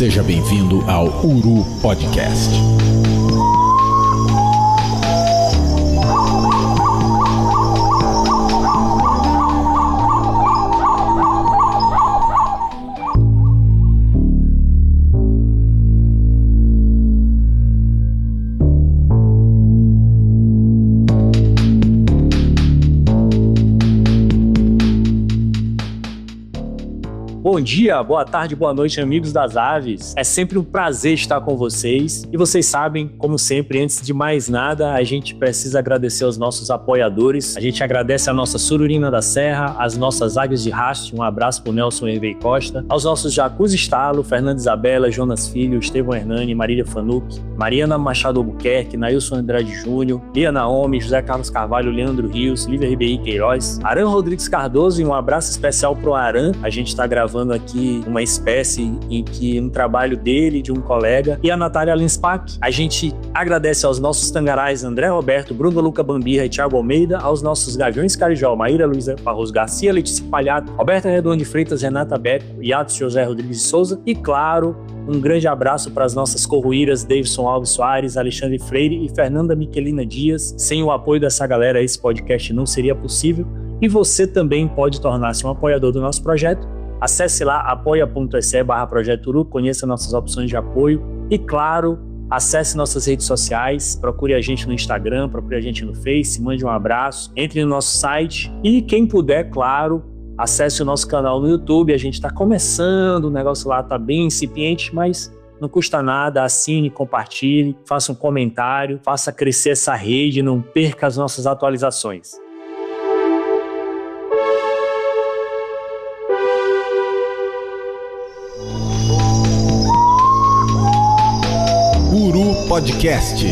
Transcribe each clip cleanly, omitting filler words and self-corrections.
Seja bem-vindo ao Uru Podcast. Bom dia, boa tarde, boa noite, amigos das aves. É sempre um prazer estar com vocês. E vocês sabem, como sempre, antes de mais nada, a gente precisa agradecer aos nossos apoiadores. A gente agradece a nossa Sururina da Serra, as nossas Águias de Raste, um abraço pro Nelson Hervey Costa, aos nossos Jacuzzi Estalo, Fernanda Isabela, Jonas Filho, Estevão Hernani, Marília Fanucchi, Mariana Machado Albuquerque, Nailson Andrade Júnior, Lia Naomi, José Carlos Carvalho, Leandro Rios, Lívia Ribeiro Queiroz, Aran Rodrigues Cardoso, e um abraço especial pro Aran. A gente tá gravando aqui uma espécie em que um trabalho dele, de um colega, e a Natália Linspack. A gente agradece aos nossos tangarais André Roberto, Bruno Luca Bambirra e Thiago Almeida, aos nossos Gaviões Carijó, Maíra Luiza Barroso Garcia, Letícia Palhato, Roberta Redondo de Freitas, Renata Beco, Yatos José Rodrigues de Souza, e claro, um grande abraço para as nossas corruíras Davidson Alves Soares, Alexandre Freire e Fernanda Miquelina Dias. Sem o apoio dessa galera, esse podcast não seria possível, e você também pode tornar-se um apoiador do nosso projeto. Acesse lá apoia.se/Projeto Uru, conheça nossas opções de apoio e, claro, acesse nossas redes sociais, procure a gente no Instagram, procure a gente no Face, mande um abraço, entre no nosso site e, quem puder, claro, acesse o nosso canal no YouTube. A gente está começando, o negócio lá está bem incipiente, mas não custa nada. Assine, compartilhe, faça um comentário, faça crescer essa rede, não perca as nossas atualizações. Uru Podcast.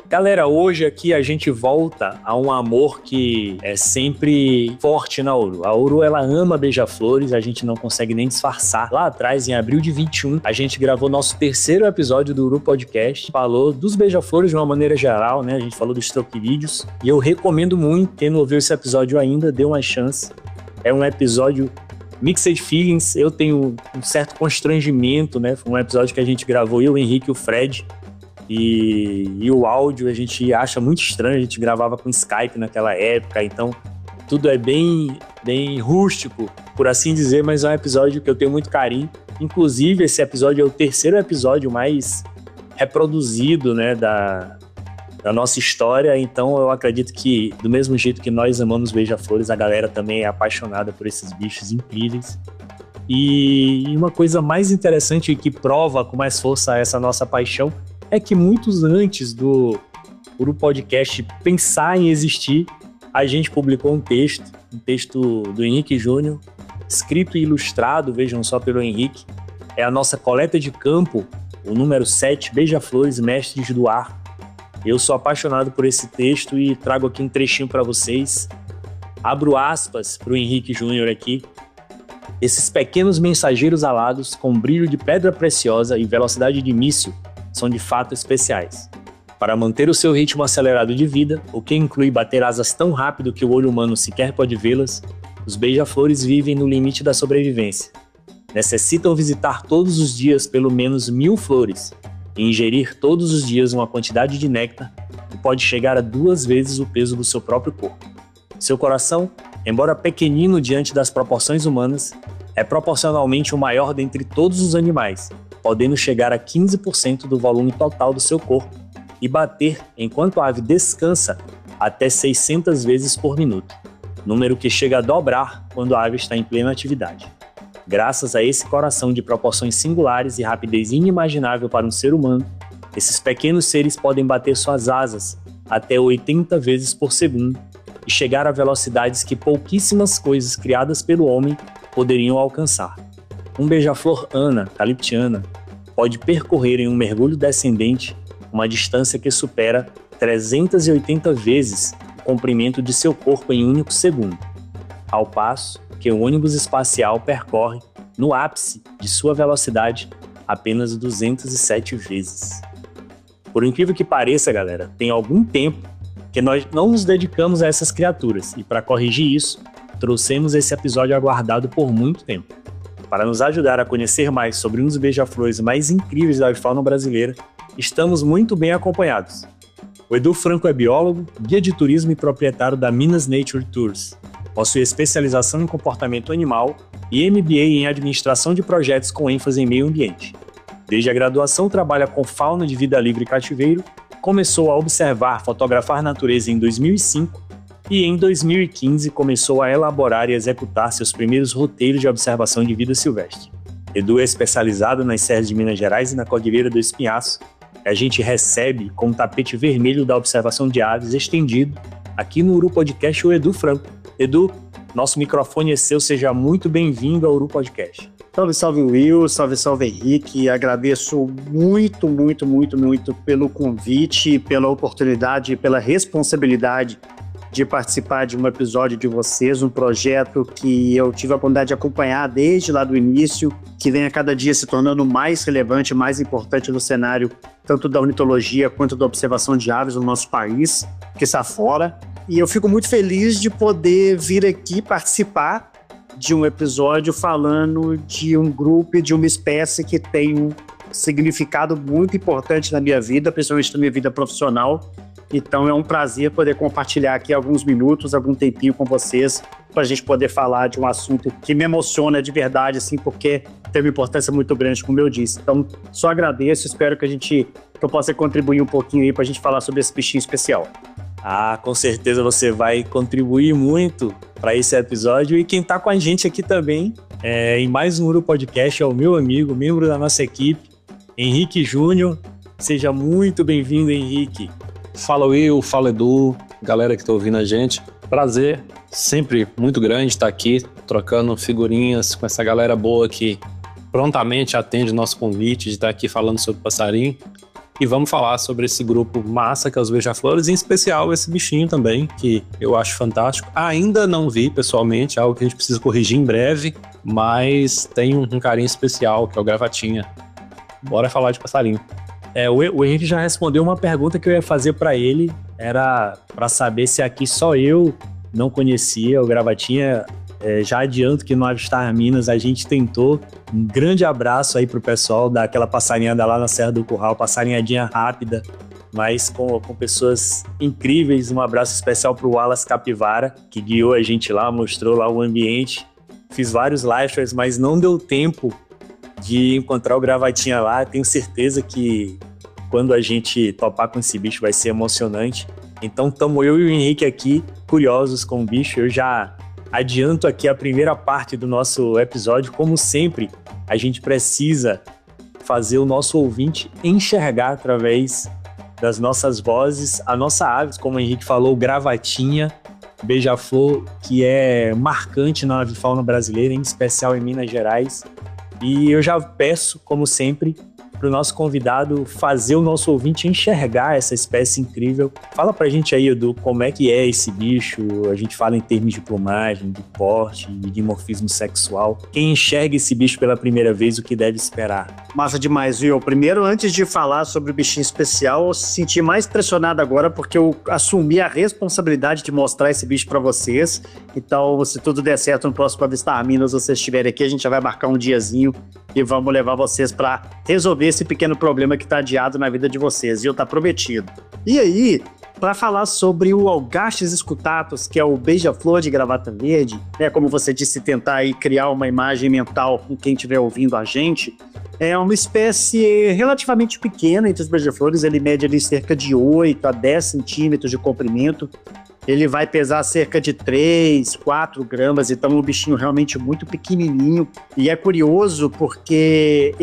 Galera, hoje aqui a gente volta a um amor que é sempre forte na Uru. A Uru, ela ama beija-flores, a gente não consegue nem disfarçar. Lá atrás, em abril de 21, a gente gravou nosso terceiro episódio do Uru Podcast, falou dos beija-flores de uma maneira geral, né? A gente falou dos troquilídeos, e eu recomendo muito, quem não ouviu esse episódio ainda, dê uma chance. É um episódio Mixed Feelings, eu tenho um certo constrangimento, né? Foi um episódio que a gente gravou, eu, o Henrique e o Fred, e o áudio a gente acha muito estranho. A gente gravava com Skype naquela época, então tudo é bem rústico, por assim dizer, mas é um episódio que eu tenho muito carinho. Inclusive, esse episódio é o terceiro episódio mais reproduzido, né, da nossa história, então eu acredito que, do mesmo jeito que nós amamos beija-flores, a galera também é apaixonada por esses bichos incríveis. E uma coisa mais interessante que prova com mais força essa nossa paixão é que muitos antes do Uru Podcast pensar em existir, a gente publicou um texto do Henrique Júnior, escrito e ilustrado, vejam só, pelo Henrique. É a nossa coleta de campo, o número 7, Beija-Flores, Mestres do Ar. Eu sou apaixonado por esse texto e trago aqui um trechinho para vocês. Abro aspas para o Henrique Júnior aqui. Esses pequenos mensageiros alados, com brilho de pedra preciosa e velocidade de míssil, são de fato especiais. Para manter o seu ritmo acelerado de vida, o que inclui bater asas tão rápido que o olho humano sequer pode vê-las, os beija-flores vivem no limite da sobrevivência. Necessitam visitar todos os dias pelo menos 1000 flores e ingerir todos os dias uma quantidade de néctar que pode chegar a 2 vezes o peso do seu próprio corpo. Seu coração, embora pequenino diante das proporções humanas, é proporcionalmente o maior dentre todos os animais, podendo chegar a 15% do volume total do seu corpo e bater, enquanto a ave descansa, até 600 vezes por minuto, número que chega a dobrar quando a ave está em plena atividade. Graças a esse coração de proporções singulares e rapidez inimaginável para um ser humano, esses pequenos seres podem bater suas asas até 80 vezes por segundo e chegar a velocidades que pouquíssimas coisas criadas pelo homem poderiam alcançar. Um beija-flor Ana, caliptiana, pode percorrer em um mergulho descendente uma distância que supera 380 vezes o comprimento de seu corpo em um único segundo, ao passo que o ônibus espacial percorre, no ápice de sua velocidade, apenas 207 vezes. Por incrível que pareça, galera, tem algum tempo que nós não nos dedicamos a essas criaturas, e para corrigir isso, trouxemos esse episódio aguardado por muito tempo. Para nos ajudar a conhecer mais sobre um dos beija-flores mais incríveis da avifauna brasileira, estamos muito bem acompanhados. O Edu Franco é biólogo, guia de turismo e proprietário da Minas Nature Tours. Possui especialização em comportamento animal e MBA em administração de projetos com ênfase em meio ambiente. Desde a graduação trabalha com fauna de vida livre e cativeiro, começou a observar, fotografar natureza em 2005 e em 2015 começou a elaborar e executar seus primeiros roteiros de observação de vida silvestre. Edu é especializado nas serras de Minas Gerais e na Cordilheira do Espinhaço. A gente recebe com o tapete vermelho da observação de aves estendido aqui no Uru Podcast o Edu Franco. Edu, nosso microfone é seu, seja muito bem-vindo ao Uru Podcast. Salve, salve Will, salve, salve Henrique. Agradeço muito pelo convite, pela oportunidade e pela responsabilidade de participar de um episódio de vocês, um projeto que eu tive a oportunidade de acompanhar desde lá do início, que vem a cada dia se tornando mais relevante, mais importante no cenário tanto da ornitologia quanto da observação de aves no nosso país, que está fora. E eu fico muito feliz de poder vir aqui participar de um episódio falando de um grupo e de uma espécie que tem um significado muito importante na minha vida, principalmente na minha vida profissional. Então é um prazer poder compartilhar aqui alguns minutos, algum tempinho com vocês, para a gente poder falar de um assunto que me emociona de verdade, assim, porque tem uma importância muito grande, como eu disse. Então, só agradeço, espero que eu possa contribuir um pouquinho aí para a gente falar sobre esse bichinho especial. Ah, com certeza você vai contribuir muito para esse episódio. E quem está com a gente aqui também, em mais um Uru Podcast, é o meu amigo, membro da nossa equipe, Henrique Júnior. Seja muito bem-vindo, Henrique. Fala Will, fala Edu, galera que está ouvindo a gente. Prazer, sempre muito grande estar aqui, trocando figurinhas com essa galera boa que prontamente atende o nosso convite de estar aqui falando sobre passarinho. E vamos falar sobre esse grupo massa que é os beija-flores, em especial esse bichinho também, que eu acho fantástico. Ainda não vi pessoalmente, algo que a gente precisa corrigir em breve, mas tem um carinho especial, que é o gravatinha. Bora falar de passarinho. O Henrique já respondeu uma pergunta que eu ia fazer para ele, era para saber se aqui só eu não conhecia o gravatinha. Já adianto que no Avistar Minas a gente tentou. Um grande abraço aí pro pessoal daquela passarinhada lá na Serra do Curral, passarinhadinha rápida, mas com pessoas incríveis. Um abraço especial pro Wallace Capivara, que guiou a gente lá, mostrou lá o ambiente. Fiz vários livestreams, mas não deu tempo de encontrar o gravatinha lá. Tenho certeza que quando a gente topar com esse bicho vai ser emocionante. Então estamos eu e o Henrique aqui curiosos com o bicho. Eu já adianto aqui a primeira parte do nosso episódio. Como sempre, a gente precisa fazer o nosso ouvinte enxergar através das nossas vozes a nossa ave, como o Henrique falou, gravatinha, beija-flor, que é marcante na avifauna brasileira, em especial em Minas Gerais. E eu já peço, como sempre, para o nosso convidado fazer o nosso ouvinte enxergar essa espécie incrível. Fala pra gente aí, Edu, como é que é esse bicho? A gente fala em termos de plumagem, de porte, de dimorfismo sexual. Quem enxerga esse bicho pela primeira vez, o que deve esperar? Massa demais, Will. Primeiro, antes de falar sobre o bichinho especial, eu se senti mais pressionado agora porque eu assumi a responsabilidade de mostrar esse bicho para vocês. Então, se tudo der certo no próximo Avistar Minas, vocês estiverem aqui, a gente já vai marcar um diazinho e vamos levar vocês para resolver esse pequeno problema que está adiado na vida de vocês, viu? Tá prometido. E aí, para falar sobre o Algastes escutatus, que é o beija-flor de gravata verde, né? Como você disse, tentar aí criar uma imagem mental com quem estiver ouvindo a gente, é uma espécie relativamente pequena entre os beija-flores. Ele mede ali cerca de 8 a 10 centímetros de comprimento. Ele vai pesar cerca de 3, 4 gramas, então é um bichinho realmente muito pequenininho. E é curioso porque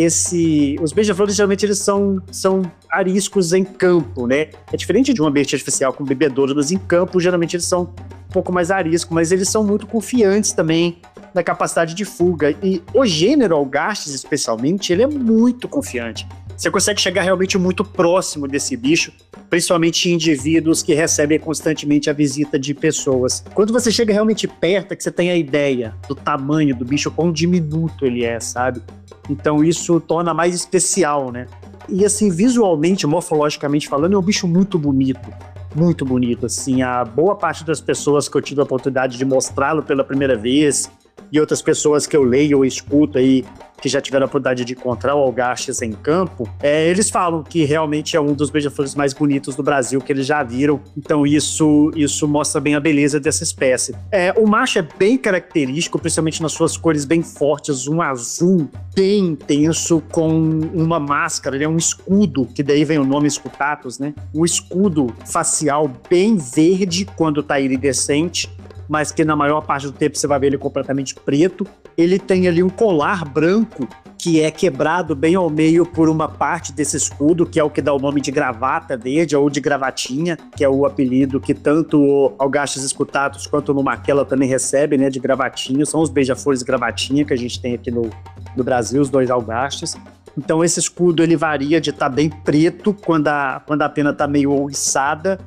os beija-flores geralmente eles são ariscos em campo, né? É diferente de um ambiente artificial com bebedouros, mas em campo geralmente eles são um pouco mais ariscos, mas eles são muito confiantes também na capacidade de fuga. E o gênero Algastes, especialmente, ele é muito confiante. Você consegue chegar realmente muito próximo desse bicho, principalmente em indivíduos que recebem constantemente a visita de pessoas. Quando você chega realmente perto, é que você tem a ideia do tamanho do bicho, quão diminuto ele é, sabe? Então isso torna mais especial, né? E assim, visualmente, morfologicamente falando, é um bicho muito bonito. Muito bonito, assim. A boa parte das pessoas que eu tive a oportunidade de mostrá-lo pela primeira vez e outras pessoas que eu leio ou escuto aí, que já tiveram a oportunidade de encontrar o Algastras em campo, eles falam que realmente é um dos beija-flores mais bonitos do Brasil que eles já viram. Então isso mostra bem a beleza dessa espécie. O macho é bem característico, principalmente nas suas cores bem fortes, um azul bem intenso com uma máscara, um escudo, que daí vem o nome escutatus, né? Um escudo facial bem verde quando tá iridescente, mas que na maior parte do tempo você vai ver ele completamente preto. Ele tem ali um colar branco que é quebrado bem ao meio por uma parte desse escudo, que é o que dá o nome de gravata verde ou de gravatinha, que é o apelido que tanto o Algastras escutatus quanto o Lumaquela também recebe, né, de gravatinha. São os beija-flores gravatinha que a gente tem aqui no Brasil, os dois Algastras. Então esse escudo ele varia de estar bem preto quando a pena está meio ouriçada,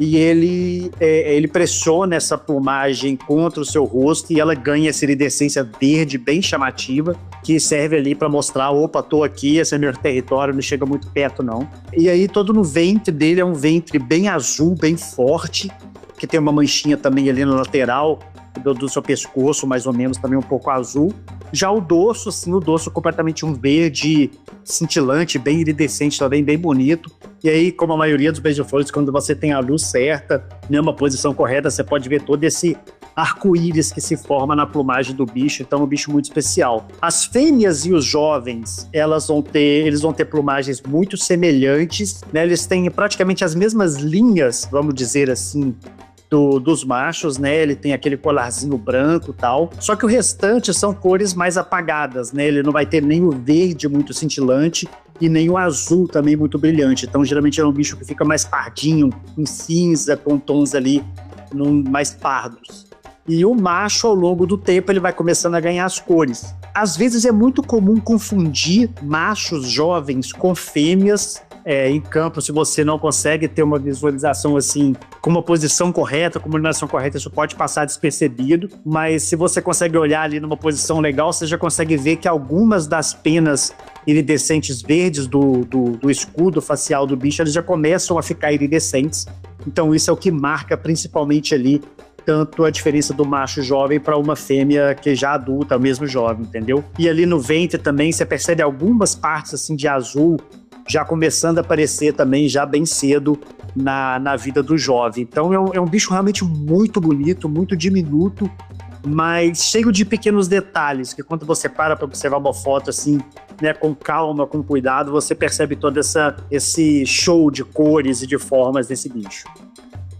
e ele pressiona essa plumagem contra o seu rosto e ela ganha essa iridescência verde bem chamativa, que serve ali para mostrar, opa, tô aqui, esse é meu território, não chega muito perto não. E aí todo no ventre dele é um ventre bem azul, bem forte, que tem uma manchinha também ali na lateral do seu pescoço, mais ou menos, também um pouco azul. Já o dorso, assim, o dorso completamente um verde cintilante, bem iridescente também, bem bonito. E aí, como a maioria dos beija-flores, quando você tem a luz certa, numa posição correta, você pode ver todo esse arco-íris que se forma na plumagem do bicho. Então é um bicho muito especial. As fêmeas e os jovens, eles vão ter plumagens muito semelhantes, né? Eles têm praticamente as mesmas linhas, vamos dizer assim, dos machos, né? Ele tem aquele colarzinho branco e tal. Só que o restante são cores mais apagadas, né? Ele não vai ter nem o verde muito cintilante e nem o azul também muito brilhante. Então, geralmente é um bicho que fica mais pardinho, em cinza, com tons ali mais pardos. E o macho, ao longo do tempo, ele vai começando a ganhar as cores. Às vezes é muito comum confundir machos jovens com fêmeas em campo. Se você não consegue ter uma visualização assim, com uma posição correta, com uma iluminação correta, isso pode passar despercebido, mas se você consegue olhar ali numa posição legal, você já consegue ver que algumas das penas iridescentes verdes do escudo facial do bicho, eles já começam a ficar iridescentes. Então isso é o que marca principalmente ali tanto a diferença do macho jovem para uma fêmea que já adulta, mesmo jovem, entendeu? E ali no ventre também você percebe algumas partes assim de azul já começando a aparecer também já bem cedo na vida do jovem. Então é um bicho realmente muito bonito, muito diminuto, mas cheio de pequenos detalhes, que quando você para observar uma foto assim, né, com calma, com cuidado, você percebe todo esse show de cores e de formas desse bicho.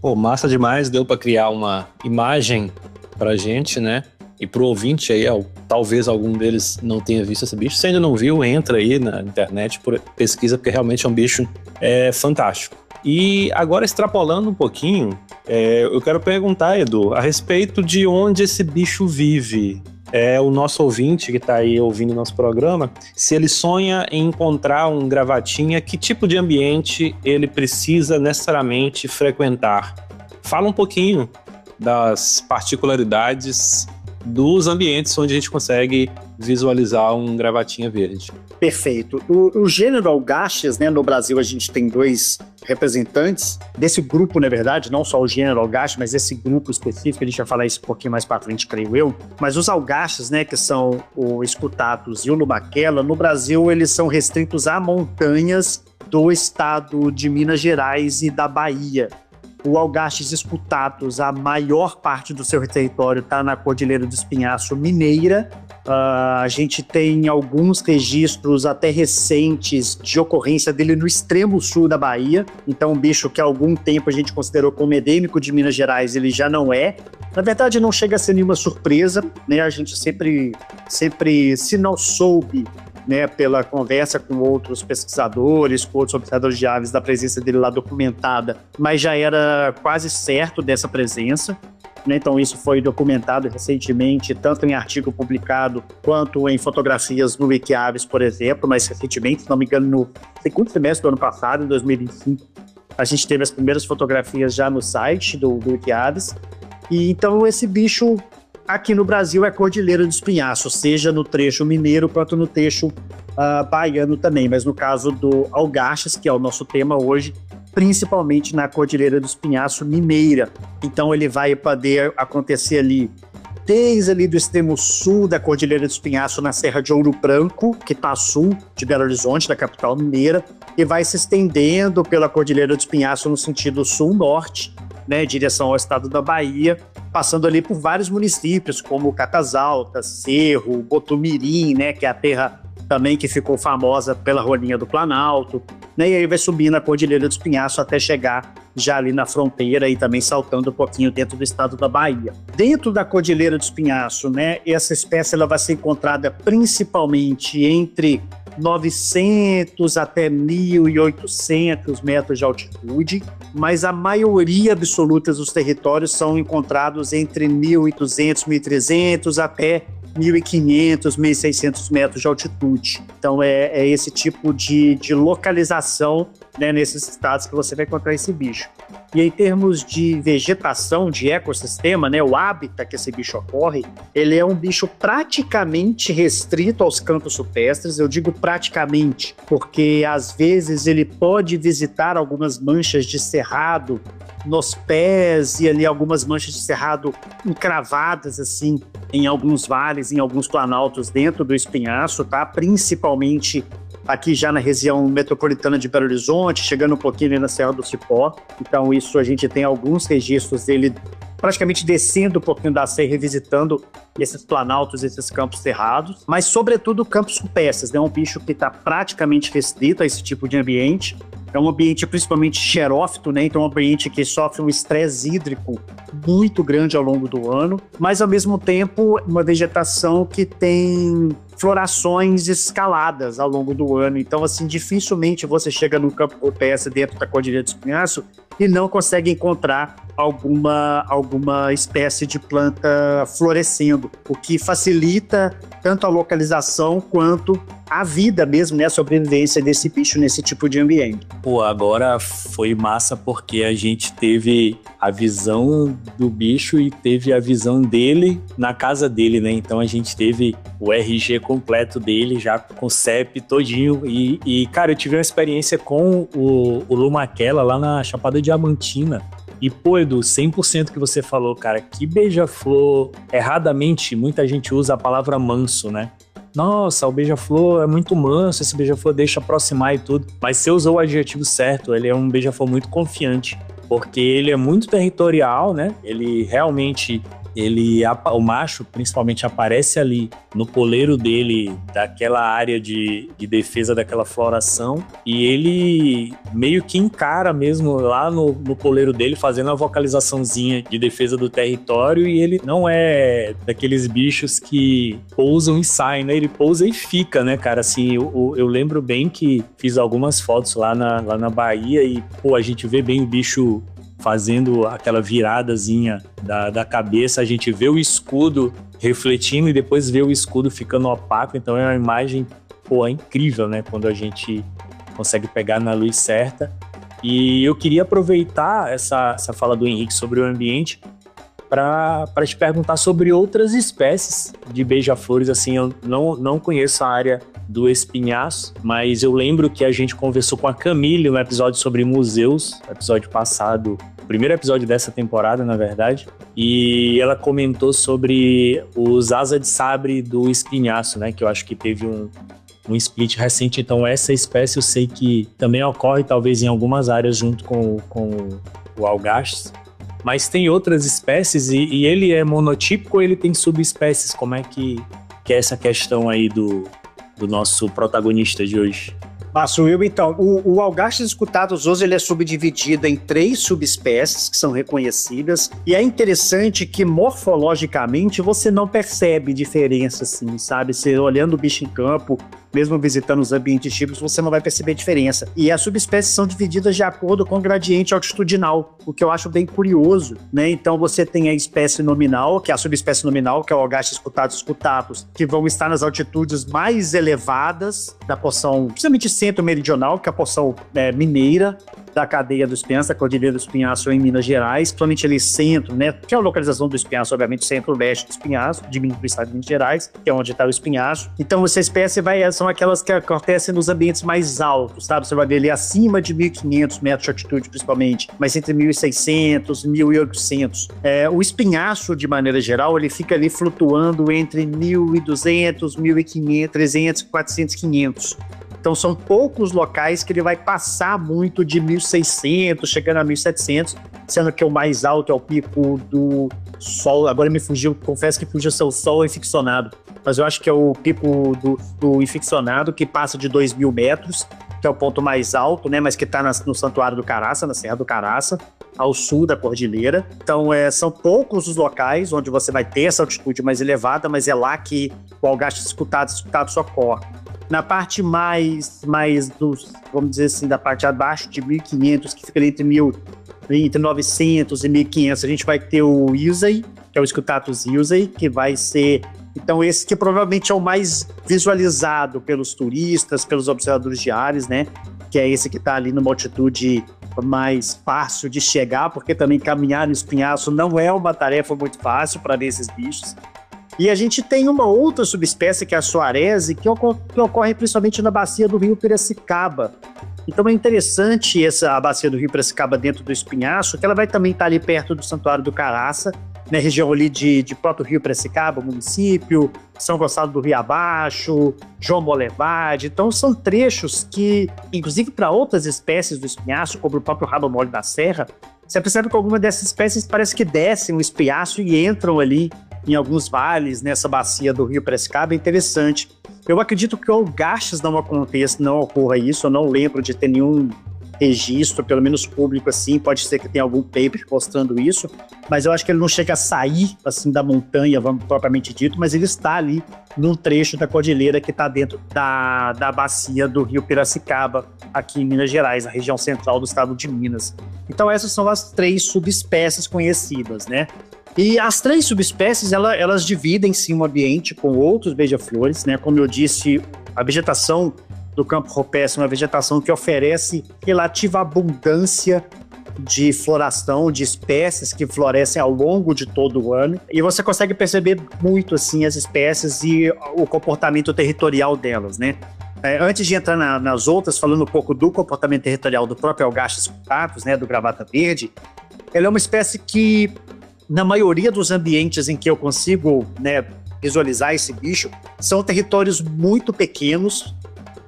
Pô, massa demais, deu para criar uma imagem pra gente, né? E pro ouvinte aí, talvez algum deles não tenha visto esse bicho. Se ainda não viu, entra aí na internet, pesquisa, porque realmente é um bicho fantástico. E agora, extrapolando um pouquinho, eu quero perguntar, Edu, a respeito de onde esse bicho vive. O nosso ouvinte que está aí ouvindo o nosso programa, se ele sonha em encontrar um gravatinha, que tipo de ambiente ele precisa necessariamente frequentar? Fala um pouquinho das particularidades dos ambientes onde a gente consegue visualizar um gravatinha verde. Perfeito. O gênero Algastras, né, no Brasil a gente tem 2 representantes desse grupo, na verdade, não só o gênero Algastras, mas esse grupo específico, a gente vai falar isso um pouquinho mais para frente, creio eu. Mas os Algastras, né, que são o escutatus e o Lumaquela, no Brasil eles são restritos a montanhas do estado de Minas Gerais e da Bahia. O Algastras escutatus, a maior parte do seu território está na Cordilheira do Espinhaço Mineira. A gente tem alguns registros até recentes de ocorrência dele no extremo sul da Bahia. Então, um bicho que há algum tempo a gente considerou como endêmico de Minas Gerais, ele já não é. Na verdade, não chega a ser nenhuma surpresa, né? A gente sempre se não soube, né, pela conversa com outros pesquisadores, com outros observadores de aves, da presença dele lá documentada, mas já era quase certo dessa presença, né? Então isso foi documentado recentemente, tanto em artigo publicado, quanto em fotografias no Wikiaves, por exemplo, mas recentemente, se não me engano, no segundo semestre do ano passado, em 2025, a gente teve as primeiras fotografias já no site do Wikiaves. E então esse bicho aqui no Brasil é Cordilheira do Espinhaço, seja no trecho mineiro quanto no trecho baiano também, mas no caso do Algachas, que é o nosso tema hoje, principalmente na Cordilheira do Espinhaço mineira. Então ele vai poder acontecer ali desde ali do extremo sul da Cordilheira do Espinhaço, na Serra de Ouro Branco, que está a sul de Belo Horizonte, da capital mineira, e vai se estendendo pela Cordilheira do Espinhaço no sentido sul-norte, né, em direção ao estado da Bahia, passando ali por vários municípios, como Catas Altas, Cerro, Botumirim, né, que é a terra também que ficou famosa pela Rolinha do Planalto, né, e aí vai subindo a Cordilheira do Espinhaço até chegar já ali na fronteira e também saltando um pouquinho dentro do estado da Bahia. Dentro da Cordilheira do Espinhaço, né, essa espécie ela vai ser encontrada principalmente entre 900 até 1.800 metros de altitude, mas a maioria absoluta dos territórios são encontrados entre 1.200, 1.300 até 1.500, 1.600 metros de altitude. Então é esse tipo de localização, né, nesses estados que você vai encontrar esse bicho. E em termos de vegetação, de ecossistema, né, o hábitat que esse bicho ocorre, ele é um bicho praticamente restrito aos campos rupestres. Eu digo praticamente, porque às vezes ele pode visitar algumas manchas de cerrado nos pés e ali algumas manchas de cerrado encravadas assim em alguns vales, em alguns planaltos dentro do espinhaço, tá? Principalmente aqui já na região metropolitana de Belo Horizonte, chegando um pouquinho ali na Serra do Cipó. Então isso a gente tem alguns registros dele praticamente descendo um pouquinho da serra e visitando esses planaltos, esses campos cerrados, mas sobretudo campos rupestres, né? Um bicho que está praticamente restrito a esse tipo de ambiente. É um ambiente principalmente xerófito, né? Então é um ambiente que sofre um estresse hídrico muito grande ao longo do ano, mas ao mesmo tempo uma vegetação que tem florações escaladas ao longo do ano. Então, assim, dificilmente você chega num campo rupestre dentro da Cordilheira do Espinhaço e não consegue encontrar alguma espécie de planta florescendo, o que facilita tanto a localização quanto a vida mesmo, né, a sobrevivência desse bicho nesse tipo de ambiente. Pô, agora foi massa porque a gente teve a visão do bicho e teve a visão dele na casa dele, né? Então a gente teve o RG completo dele, já com o CEP todinho. E cara, eu tive uma experiência com o Lumaquela lá na Chapada Diamantina. E, pô, Edu, 100% que você falou, cara, que beija-flor, erradamente, muita gente usa a palavra manso, né? Nossa, o beija-flor é muito manso, esse beija-flor deixa aproximar e tudo. Mas você usou o adjetivo certo, ele é um beija-flor muito confiante, porque ele é muito territorial, né? Ele realmente... o macho principalmente aparece ali no poleiro dele, daquela área de defesa daquela floração, e ele meio que encara mesmo lá no poleiro dele, fazendo a vocalizaçãozinha de defesa do território, e ele não é daqueles bichos que pousam e saem, né? Ele pousa e fica, né, cara? Assim, eu lembro bem que fiz algumas fotos lá na Bahia e, pô, a gente vê bem o bicho fazendo aquela viradazinha da cabeça, a gente vê o escudo refletindo e depois vê o escudo ficando opaco, então é uma imagem, pô, incrível, né, quando a gente consegue pegar na luz certa. E eu queria aproveitar essa fala do Henrique sobre o ambiente para te perguntar sobre outras espécies de beija-flores. Assim, eu não conheço a área do espinhaço, mas eu lembro que a gente conversou com a Camille no episódio sobre museus, episódio passado, o primeiro episódio dessa temporada, na verdade, e ela comentou sobre os asa de sabre do espinhaço, né, que eu acho que teve um split recente. Então essa espécie eu sei que também ocorre talvez em algumas áreas junto com o Algachas, mas tem outras espécies e ele é monotípico ou ele tem subespécies? Como é que é essa questão aí do nosso protagonista de hoje? Márcio Will, então, o Algachas escutatus hoje ele é subdividido em 3 subespécies que são reconhecidas, e é interessante que morfologicamente você não percebe diferença, assim, sabe? Você olhando o bicho em campo, mesmo visitando os ambientes típicos, você não vai perceber diferença. E as subespécies são divididas de acordo com o gradiente altitudinal, o que eu acho bem curioso, né? Então você tem a espécie nominal, que é a subespécie nominal, que é o Algachas escutatus, que vão estar nas altitudes mais elevadas da porção, principalmente centro-meridional, que é a porção mineira, da cadeia do espinhaço, da Cordilheira do Espinhaço em Minas Gerais, principalmente ali centro, né? Que é a localização do espinhaço, obviamente, centro-leste do espinhaço, do estado de Minas Gerais, que é onde está o espinhaço. Então, essa espécie são aquelas que acontecem nos ambientes mais altos, sabe? Você vai ver ali acima de 1.500 metros de altitude, principalmente, mas entre 1.600 e 1.800. O espinhaço, de maneira geral, ele fica ali flutuando entre 1.200, 1.500, 300, 400, 500. Então, são poucos locais que ele vai passar muito de 1.600, chegando a 1.700, sendo que o mais alto é o pico do Sol. Agora me fugiu, confesso que fugiu o Sol Inficcionado, mas eu acho que é o pico do Inficcionado, que passa de 2.000 metros, que é o ponto mais alto, né, mas que está no Santuário do Caraça, na Serra do Caraça, ao sul da cordilheira. Então, são poucos os locais onde você vai ter essa altitude mais elevada, mas é lá que o algache escutado socorre. Na parte mais dos, vamos dizer assim, da parte abaixo de 1.500, que fica ali entre 900 e 1.500, a gente vai ter o Ilsey, que é o Escutatus Ilsey, que vai ser, então, esse que provavelmente é o mais visualizado pelos turistas, pelos observadores diários, né? Que é esse que está ali numa altitude mais fácil de chegar, porque também caminhar no espinhaço não é uma tarefa muito fácil para ver esses bichos. E a gente tem uma outra subespécie, que é a Suarese, que ocorre principalmente na bacia do rio Piracicaba. Então é interessante a bacia do rio Piracicaba dentro do espinhaço, que ela vai também estar ali perto do Santuário do Caraça, na região ali de próprio rio Piracicaba, município, São Gonçalo do Rio Abaixo, João Molevade. Então são trechos que, inclusive para outras espécies do espinhaço, como o próprio rabo mole da serra, você percebe que alguma dessas espécies parece que descem o espinhaço e entram ali em alguns vales, nessa bacia do rio Piracicaba. É interessante. Eu acredito que o algaches não ocorra isso, eu não lembro de ter nenhum registro, pelo menos público assim, pode ser que tenha algum paper mostrando isso, mas eu acho que ele não chega a sair assim da montanha, vamos propriamente dito, mas ele está ali num trecho da cordilheira que está dentro da bacia do rio Piracicaba, aqui em Minas Gerais, na região central do estado de Minas. Então essas são as 3 subespécies conhecidas, né? E as 3 subespécies, elas dividem-se um ambiente com outros beija-flores, né? Como eu disse, a vegetação do campo rupestre é uma vegetação que oferece relativa abundância de floração, de espécies que florescem ao longo de todo o ano. E você consegue perceber muito, assim, as espécies e o comportamento territorial delas, né? Antes de entrar nas outras, falando um pouco do comportamento territorial do próprio Algachus escutatus, né? Do gravata verde, ela é uma espécie que, na maioria dos ambientes em que eu consigo, né, visualizar esse bicho, são territórios muito pequenos,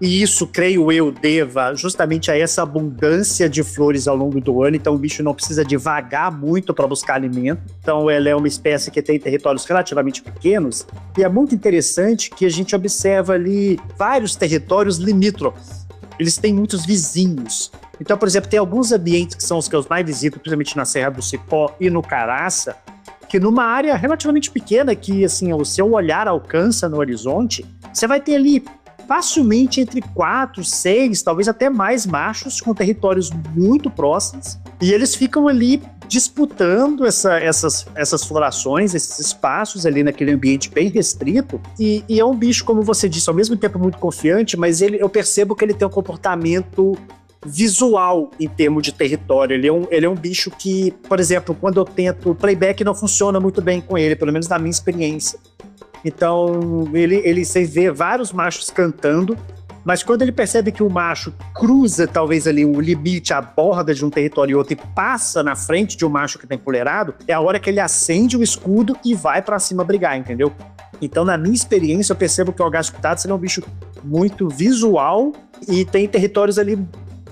e isso, creio eu, deva justamente a essa abundância de flores ao longo do ano. Então o bicho não precisa devagar muito para buscar alimento. Então ela é uma espécie que tem territórios relativamente pequenos, e é muito interessante que a gente observa ali vários territórios limítrofes. Eles têm muitos vizinhos. Então, por exemplo, tem alguns ambientes que são os que eu mais visito, principalmente na Serra do Cipó e no Caraça, que numa área relativamente pequena, que assim, o seu olhar alcança no horizonte, você vai ter ali facilmente entre 4, 6, talvez até mais machos com territórios muito próximos, e eles ficam ali disputando essas florações, esses espaços ali naquele ambiente bem restrito, e é um bicho, como você disse, ao mesmo tempo muito confiante, mas eu percebo que ele tem um comportamento visual em termos de território. Ele é um bicho que, por exemplo, quando eu tento, o playback não funciona muito bem com ele, pelo menos na minha experiência. Então, você vê vários machos cantando, mas quando ele percebe que o macho cruza talvez ali o limite, a borda de um território e outro, e passa na frente de um macho que está empoleirado, é a hora que ele acende o escudo e vai para cima brigar, entendeu? Então, na minha experiência, eu percebo que o Algachus escutatus é um bicho muito visual e tem territórios ali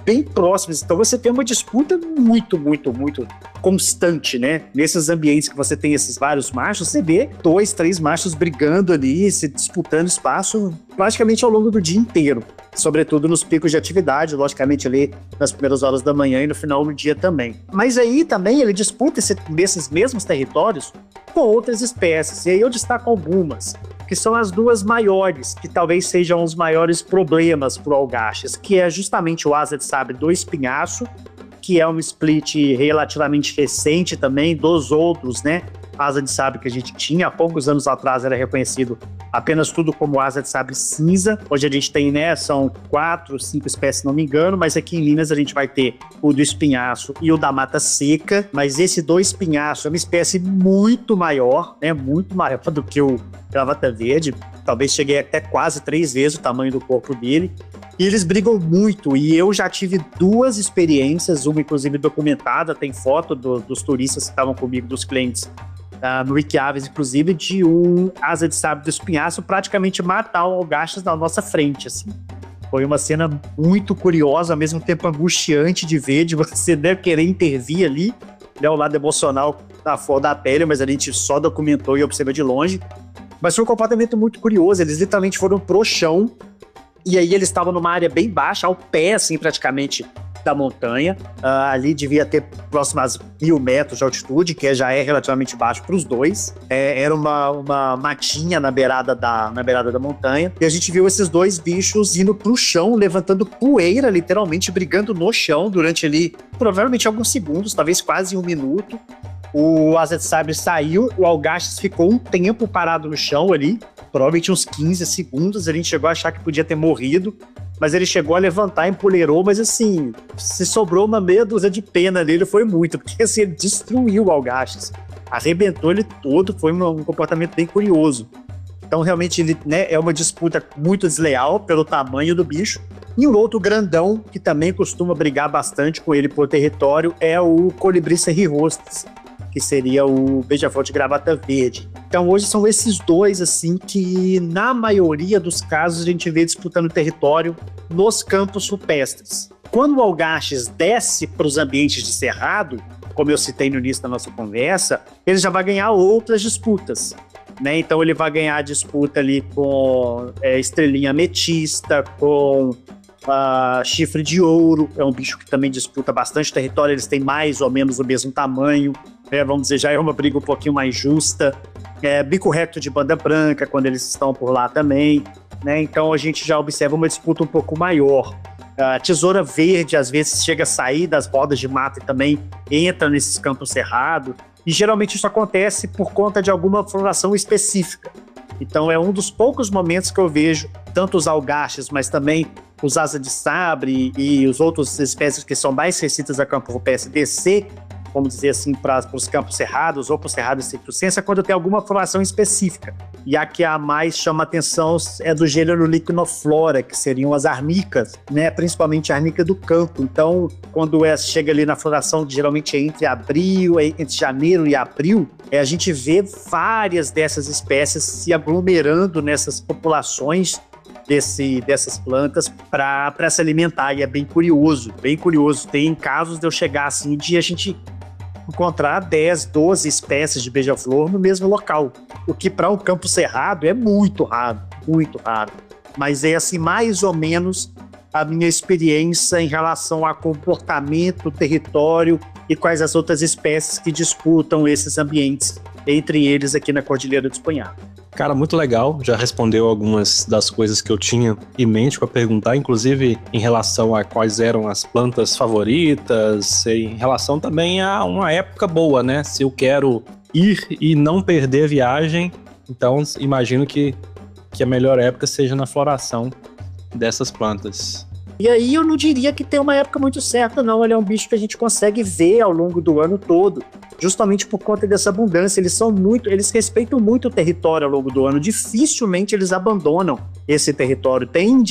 bem próximos. Então você tem uma disputa muito, muito, muito constante, né? Nesses ambientes que você tem esses vários machos, você vê 2, 3 machos brigando ali, se disputando espaço praticamente ao longo do dia inteiro, sobretudo nos picos de atividade, logicamente ali nas primeiras horas da manhã e no final do dia também. Mas aí também ele disputa esses mesmos territórios com outras espécies, e aí eu destaco algumas, que são as 2 maiores, que talvez sejam os maiores problemas para o Algachus, que é justamente o asa de sabre do espinhaço, que é um split relativamente recente também dos outros, né? asa de sabre que a gente tinha. Há poucos anos atrás era reconhecido apenas tudo como asa de sabre cinza. Hoje a gente tem, né, são 4, 5 espécies, se não me engano, mas aqui em Minas a gente vai ter o do espinhaço e o da mata seca, mas esse do espinhaço é uma espécie muito maior, né, muito maior do que o gravata verde. Talvez cheguei até quase 3 vezes o tamanho do corpo dele. E eles brigam muito, e eu já tive 2 experiências, uma inclusive documentada, tem foto dos turistas que estavam comigo, dos clientes, no Wikiaves, inclusive, de um asa de sabre do espinhaço praticamente matar o algachas na nossa frente, assim. Foi uma cena muito curiosa, ao mesmo tempo angustiante de ver, de você deve querer intervir ali, né, o lado emocional da flor da pele, mas a gente só documentou e observa de longe. Mas foi um comportamento muito curioso, eles literalmente foram pro chão, e aí eles estavam numa área bem baixa, ao pé, assim, praticamente, da montanha. Ali devia ter próximas 1.000 metros de altitude, que já é relativamente baixo para os dois. Era uma matinha na beirada da montanha. E a gente viu esses 2 bichos indo pro chão, levantando poeira, literalmente, brigando no chão durante ali, provavelmente alguns segundos, talvez quase 1 minuto. O asa de sabre saiu, o algachas ficou um tempo parado no chão ali, provavelmente uns 15 segundos, a gente chegou a achar que podia ter morrido, mas ele chegou a levantar, empoleirou, mas assim, se sobrou uma meia dúzia de pena nele, foi muito, porque assim, ele destruiu o algachas, arrebentou ele todo, foi um comportamento bem curioso. Então realmente ele, né, é uma disputa muito desleal pelo tamanho do bicho. E um outro grandão, que também costuma brigar bastante com ele por território, é o colibri serrirrostas, que seria o beija-flor de gravata verde. Então hoje são esses 2, assim, que na maioria dos casos a gente vê disputando território nos campos rupestres. Quando o algachas desce para os ambientes de cerrado, como eu citei no início da nossa conversa, ele já vai ganhar outras disputas, né? Então ele vai ganhar a disputa ali com estrelinha ametista, com chifre de ouro, é um bicho que também disputa bastante território, eles têm mais ou menos o mesmo tamanho, vamos dizer, já é uma briga um pouquinho mais justa. Bico reto de banda branca, quando eles estão por lá também, né? Então a gente já observa uma disputa um pouco maior. A tesoura verde às vezes chega a sair das bordas de mata e também entra nesses campos cerrados, e geralmente isso acontece por conta de alguma floração específica. Então é um dos poucos momentos que eu vejo tanto os algachas, mas também os asa de sabre e os outros espécies que são mais restritas a campo rupestre descer, vamos dizer assim, para os campos cerrados ou para o cerrado estricto sensu, quando tem alguma floração específica. E a que a mais chama atenção é do gênero Liquinoflora, que seriam as armicas, né? Principalmente a arnica do campo. Então, quando chega ali na floração, geralmente entre janeiro e abril, a gente vê várias dessas espécies se aglomerando nessas populações dessas plantas para se alimentar, e é bem curioso, bem curioso. Tem casos de eu chegar assim, de a gente encontrar 10, 12 espécies de beija-flor no mesmo local, o que para um campo cerrado é muito raro, mas é assim mais ou menos a minha experiência em relação a comportamento, território e quais as outras espécies que disputam esses ambientes, entre eles aqui na Cordilheira do Espinhaço. Cara, muito legal, já respondeu algumas das coisas que eu tinha em mente para perguntar, inclusive em relação a quais eram as plantas favoritas, em relação também a uma época boa, né? Se eu quero ir e não perder a viagem, então imagino que a melhor época seja na floração dessas plantas. E aí eu não diria que tem uma época muito certa, não. Ele é um bicho que a gente consegue ver ao longo do ano todo, justamente por conta dessa abundância. Eles respeitam muito o território ao longo do ano. Dificilmente eles abandonam esse território. Tem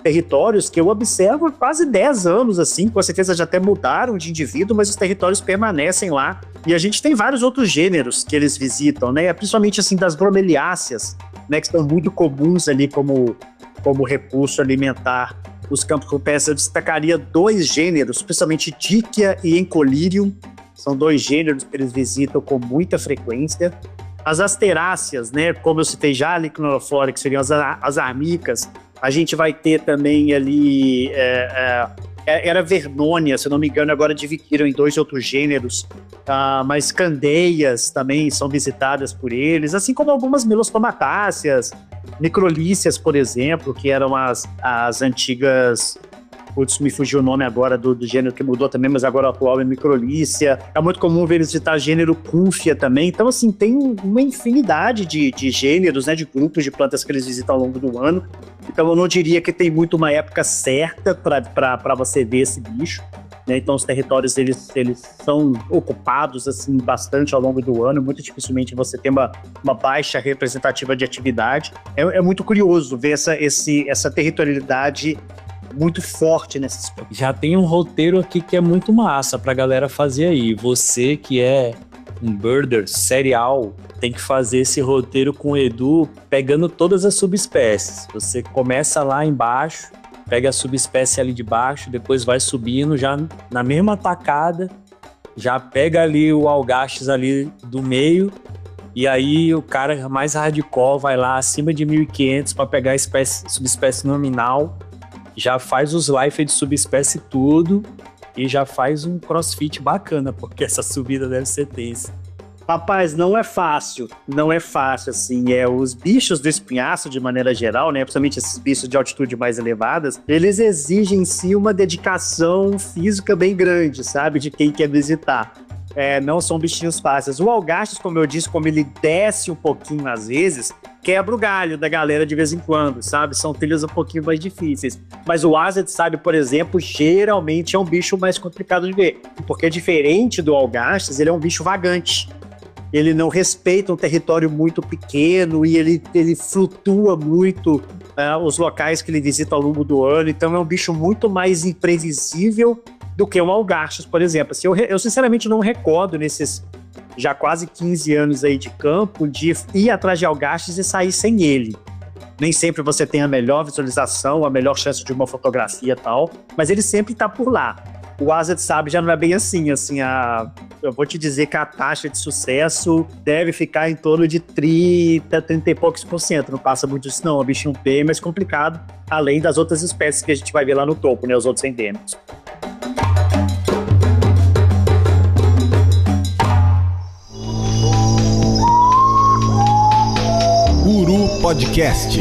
territórios que eu observo há quase 10 anos, assim, com certeza já até mudaram de indivíduo, mas os territórios permanecem lá. E a gente tem vários outros gêneros que eles visitam, né? Principalmente assim das bromeliáceas, né? Que são muito comuns ali como recurso alimentar os campos rupestres. Eu destacaria 2 gêneros, principalmente Díquia e Encolirium. São 2 gêneros que eles visitam com muita frequência. As asteráceas, né, como eu citei já, a Liquinoflora, que seriam as armicas. A gente vai ter também ali, era Vernônia, se não me engano, agora dividiram em 2 outros gêneros, mas candeias também são visitadas por eles, assim como algumas melostomatáceas, microlíceas, por exemplo, que eram as antigas putz, me fugiu o nome agora do gênero que mudou também, mas agora o atual é Microlícia. É muito comum ver eles visitar gênero Cúnfia também. Então, assim, tem uma infinidade de gêneros, né, de grupos de plantas que eles visitam ao longo do ano. Então, eu não diria que tem muito uma época certa para você ver esse bicho. Então os territórios eles são ocupados assim bastante ao longo do ano, muito dificilmente você tem uma baixa representativa de atividade. É muito curioso ver essa territorialidade muito forte nesses pontos. Já tem um roteiro aqui que é muito massa pra galera fazer aí. Você que é um birder serial tem que fazer esse roteiro com o Edu pegando todas as subespécies. Você começa lá embaixo, pega a subespécie ali de baixo, depois vai subindo já na mesma tacada, já pega ali o algastes ali do meio, e aí o cara mais hardcore vai lá acima de 1.500 para pegar a subespécie nominal, já faz os life de subespécie tudo, e já faz um crossfit bacana, porque essa subida deve ser tensa. Rapaz, não é fácil, assim, os bichos do espinhaço, de maneira geral, né, principalmente esses bichos de altitude mais elevadas, eles exigem em si uma dedicação física bem grande, sabe, de quem quer visitar. Não são bichinhos fáceis. O algastes, como eu disse, como ele desce um pouquinho às vezes, quebra o galho da galera de vez em quando, sabe? São trilhas um pouquinho mais difíceis. Mas o Azed, sabe, por exemplo, geralmente é um bicho mais complicado de ver, porque diferente do algastes, ele é um bicho vagante. Ele não respeita um território muito pequeno e ele flutua muito os locais que ele visita ao longo do ano. Então é um bicho muito mais imprevisível do que um algastes, por exemplo. Assim, eu sinceramente não recordo nesses já quase 15 anos aí de campo de ir atrás de algastes e sair sem ele. Nem sempre você tem a melhor visualização, a melhor chance de uma fotografia e tal, mas ele sempre está por lá. O Azed, sabe, já não é bem assim, eu vou te dizer que a taxa de sucesso deve ficar em torno de 30 e poucos %, não passa muito disso não, é um bichinho bem mais complicado, além das outras espécies que a gente vai ver lá no topo, né, os outros endêmicos. Uru Podcast.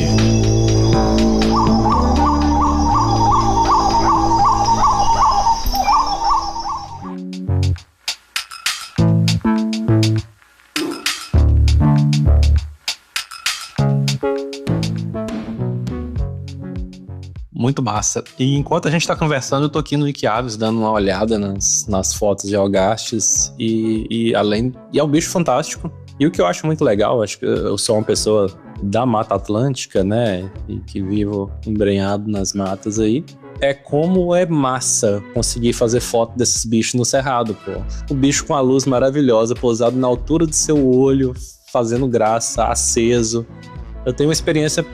Muito massa. E enquanto a gente tá conversando, eu tô aqui no Wikiaves dando uma olhada nas fotos de algastes e é um bicho fantástico. E o que eu acho muito legal, acho que eu sou uma pessoa da Mata Atlântica, né, e que vivo embrenhado nas matas aí, é como é massa conseguir fazer foto desses bichos no cerrado, pô. O bicho com a luz maravilhosa, pousado na altura do seu olho, fazendo graça, aceso. Eu tenho uma experiência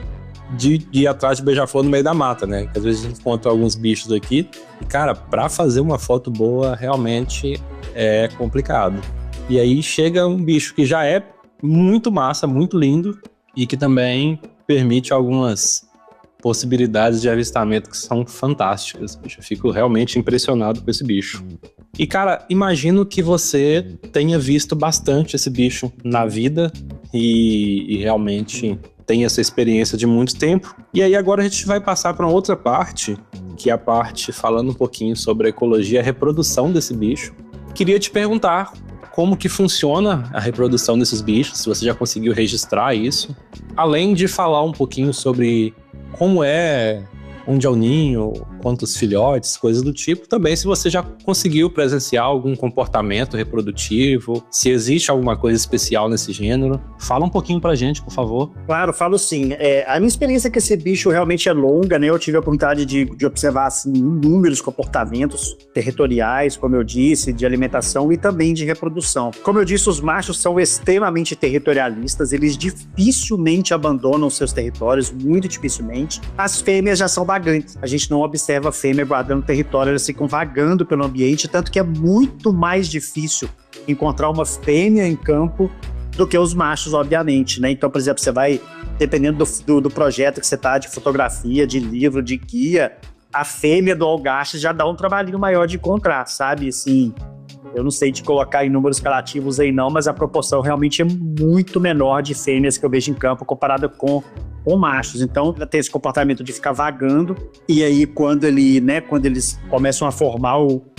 de ir atrás de beija-flor no meio da mata, né? Que às vezes a gente encontra alguns bichos aqui e, cara, pra fazer uma foto boa, realmente é complicado. E aí chega um bicho que já é muito massa, muito lindo e que também permite algumas possibilidades de avistamento que são fantásticas. Eu fico realmente impressionado com esse bicho. E, cara, imagino que você tenha visto bastante esse bicho na vida e realmente tem essa experiência de muito tempo. E aí agora a gente vai passar para uma outra parte, que é a parte falando um pouquinho sobre a ecologia e a reprodução desse bicho. Queria te perguntar como que funciona a reprodução desses bichos, se você já conseguiu registrar isso. Além de falar um pouquinho sobre como é, onde é o ninho, quantos filhotes, coisas do tipo. Também se você já conseguiu presenciar algum comportamento reprodutivo, se existe alguma coisa especial nesse gênero. Fala um pouquinho pra gente, por favor. Claro, falo sim. A minha experiência com esse bicho realmente é longa, né? Eu tive a oportunidade de observar assim, inúmeros comportamentos territoriais, como eu disse, de alimentação e também de reprodução. Como eu disse, os machos são extremamente territorialistas, eles dificilmente abandonam seus territórios, muito dificilmente. As fêmeas já são vagantes. A gente não observa a fêmea guardando território, elas ficam vagando pelo ambiente, tanto que é muito mais difícil encontrar uma fêmea em campo do que os machos, obviamente, né? Então, por exemplo, você vai, dependendo do projeto que você tá, de fotografia, de livro, de guia, a fêmea do algastes já dá um trabalhinho maior de encontrar, sabe? Assim, eu não sei te colocar em números relativos aí não, mas a proporção realmente é muito menor de fêmeas que eu vejo em campo comparada com com machos. Então, ela tem esse comportamento de ficar vagando, e aí quando eles começam a formar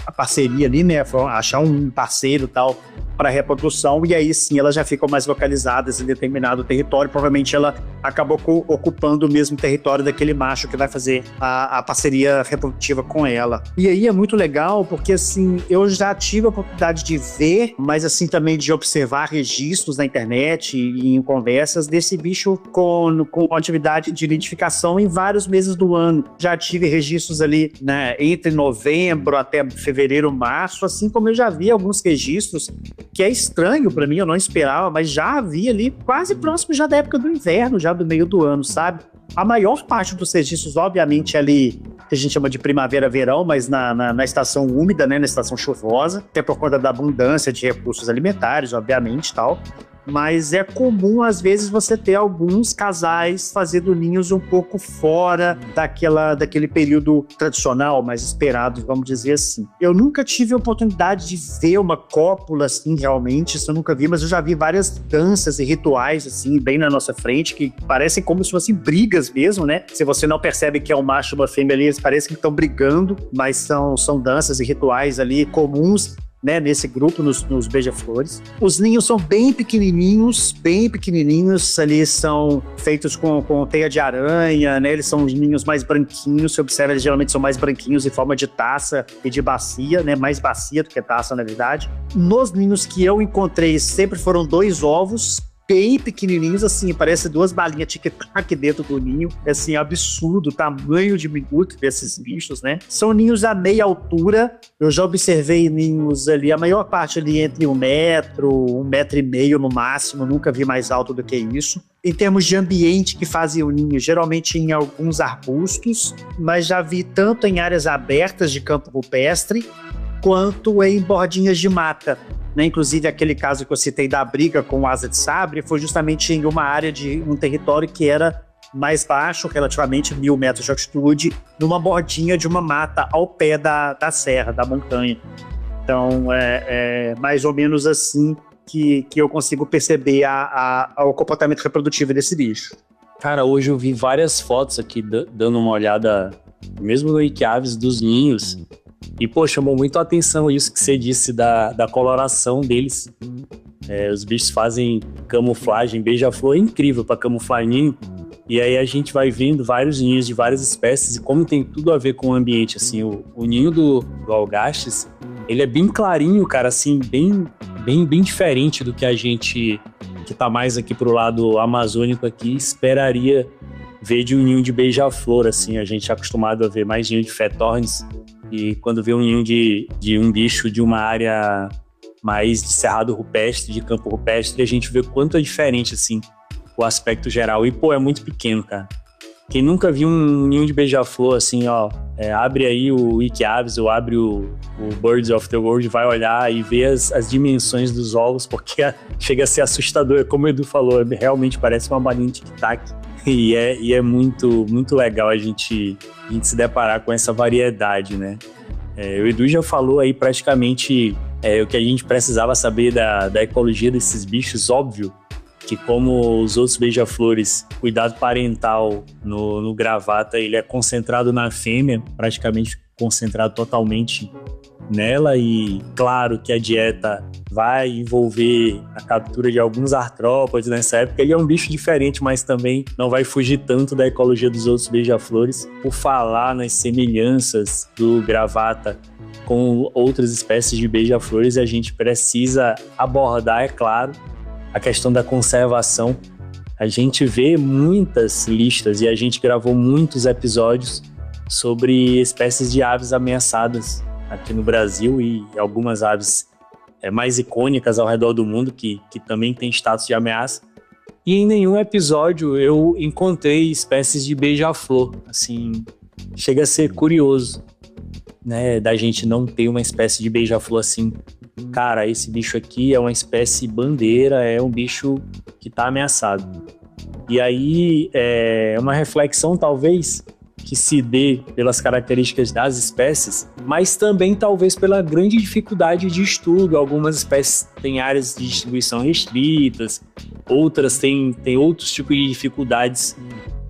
a parceria ali, né, achar um parceiro e tal, para reprodução, e aí sim elas já ficam mais localizadas em determinado território. Provavelmente ela acabou ocupando o mesmo território daquele macho que vai fazer a parceria reprodutiva com ela. E aí é muito legal porque assim, eu já tive a oportunidade de ver, mas assim também de observar registros na internet e em conversas desse bicho com atividade de identificação em vários meses do ano. Já tive registros ali, né, entre novembro até fevereiro, março, assim como eu já vi alguns registros que é estranho pra mim, eu não esperava, mas já havia ali quase próximo já da época do inverno, já do meio do ano, sabe? A maior parte dos registros, obviamente, ali, que a gente chama de primavera-verão, mas na estação úmida, né, na estação chuvosa, até por conta da abundância de recursos alimentares, obviamente, tal. Mas é comum, às vezes, você ter alguns casais fazendo ninhos um pouco fora daquele período tradicional, mais esperado, vamos dizer assim. Eu nunca tive a oportunidade de ver uma cópula, assim, realmente, isso eu nunca vi, mas eu já vi várias danças e rituais, assim, bem na nossa frente, que parecem como se fossem brigas mesmo, né? Se você não percebe que é um macho e uma fêmea ali, eles parecem que estão brigando, mas são danças e rituais ali comuns, né, nesse grupo, nos beija-flores. Os ninhos são bem pequenininhos, ali são feitos com teia de aranha, né, eles são os ninhos mais branquinhos, você observa, eles geralmente são mais branquinhos em forma de taça e de bacia, né, mais bacia do que taça, na verdade. Nos ninhos que eu encontrei, sempre foram 2 ovos, bem pequenininhos, assim, parece 2 balinhas tic-tac dentro do ninho, é assim, absurdo o tamanho diminuto desses bichos, né? São ninhos a meia altura, eu já observei ninhos ali, a maior parte ali entre 1 metro, 1,5 metro no máximo, nunca vi mais alto do que isso. Em termos de ambiente que fazem o ninho, geralmente em alguns arbustos, mas já vi tanto em áreas abertas de campo rupestre, quanto em bordinhas de mata. Né? Inclusive, aquele caso que eu citei da briga com o asa de sabre foi justamente em uma área de um território que era mais baixo, relativamente 1.000 metros de altitude, numa bordinha de uma mata ao pé da serra, da montanha. Então, é mais ou menos assim que eu consigo perceber o comportamento reprodutivo desse bicho. Cara, hoje eu vi várias fotos aqui, dando uma olhada, mesmo no Wikiaves, dos ninhos. E, pô, chamou muito a atenção isso que você disse da coloração deles. Os bichos fazem camuflagem, beija-flor é incrível para camuflar ninho. E aí a gente vai vendo vários ninhos de várias espécies e como tem tudo a ver com o ambiente, assim. O ninho do algastes, ele é bem clarinho, cara, assim, bem diferente do que a gente, que tá mais aqui pro lado amazônico aqui, esperaria ver de um ninho de beija-flor, assim. A gente é acostumado a ver mais ninho de fetornes. E quando vê um ninho de um bicho de uma área mais de cerrado rupestre, de campo rupestre, a gente vê quanto é diferente, assim, o aspecto geral. E, pô, é muito pequeno, cara. Quem nunca viu um ninho de beija-flor, assim, ó, abre aí o Wikiaves ou abre o Birds of the World, vai olhar e ver as dimensões dos ovos, porque chega a ser assustador. Como o Edu falou, realmente parece uma balinha de tic-tac. E é muito, muito legal a gente se deparar com essa variedade, né? O Edu já falou aí praticamente o que a gente precisava saber da ecologia desses bichos. Óbvio que, como os outros beija-flores, cuidado parental no gravata, ele é concentrado na fêmea, praticamente concentrado totalmente nela, e claro que a dieta vai envolver a captura de alguns artrópodes nessa época. Ele é um bicho diferente, mas também não vai fugir tanto da ecologia dos outros beija-flores. Por falar nas semelhanças do gravata com outras espécies de beija-flores, a gente precisa abordar, é claro, a questão da conservação. A gente vê muitas listas e a gente gravou muitos episódios sobre espécies de aves ameaçadas aqui no Brasil e algumas aves mais icônicas ao redor do mundo que também têm status de ameaça. E em nenhum episódio eu encontrei espécies de beija-flor. Assim, chega a ser curioso, né, da gente não ter uma espécie de beija-flor assim. Cara, esse bicho aqui é uma espécie bandeira, é um bicho que está ameaçado. E aí é uma reflexão, talvez, que se dê pelas características das espécies, mas também talvez pela grande dificuldade de estudo. Algumas espécies têm áreas de distribuição restritas, outras têm outros tipos de dificuldades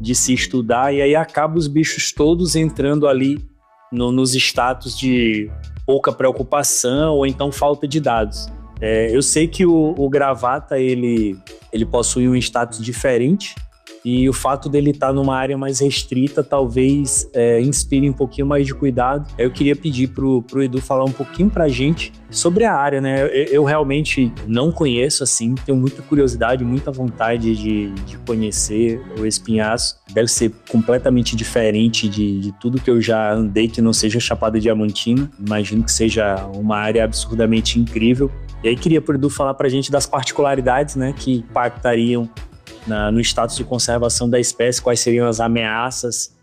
de se estudar, e aí acaba os bichos todos entrando ali nos status de pouca preocupação ou então falta de dados. Eu sei que o gravata ele possui um status diferente, e o fato dele estar numa área mais restrita talvez inspire um pouquinho mais de cuidado. Eu queria pedir pro Edu falar um pouquinho pra gente sobre a área, né? Eu realmente não conheço, assim, tenho muita curiosidade, muita vontade de conhecer o espinhaço. Deve ser completamente diferente de tudo que eu já andei que não seja Chapada Diamantina. Imagino que seja uma área absurdamente incrível. E aí queria pro Edu falar pra gente das particularidades, né, que impactariam no status de conservação da espécie, quais seriam as ameaças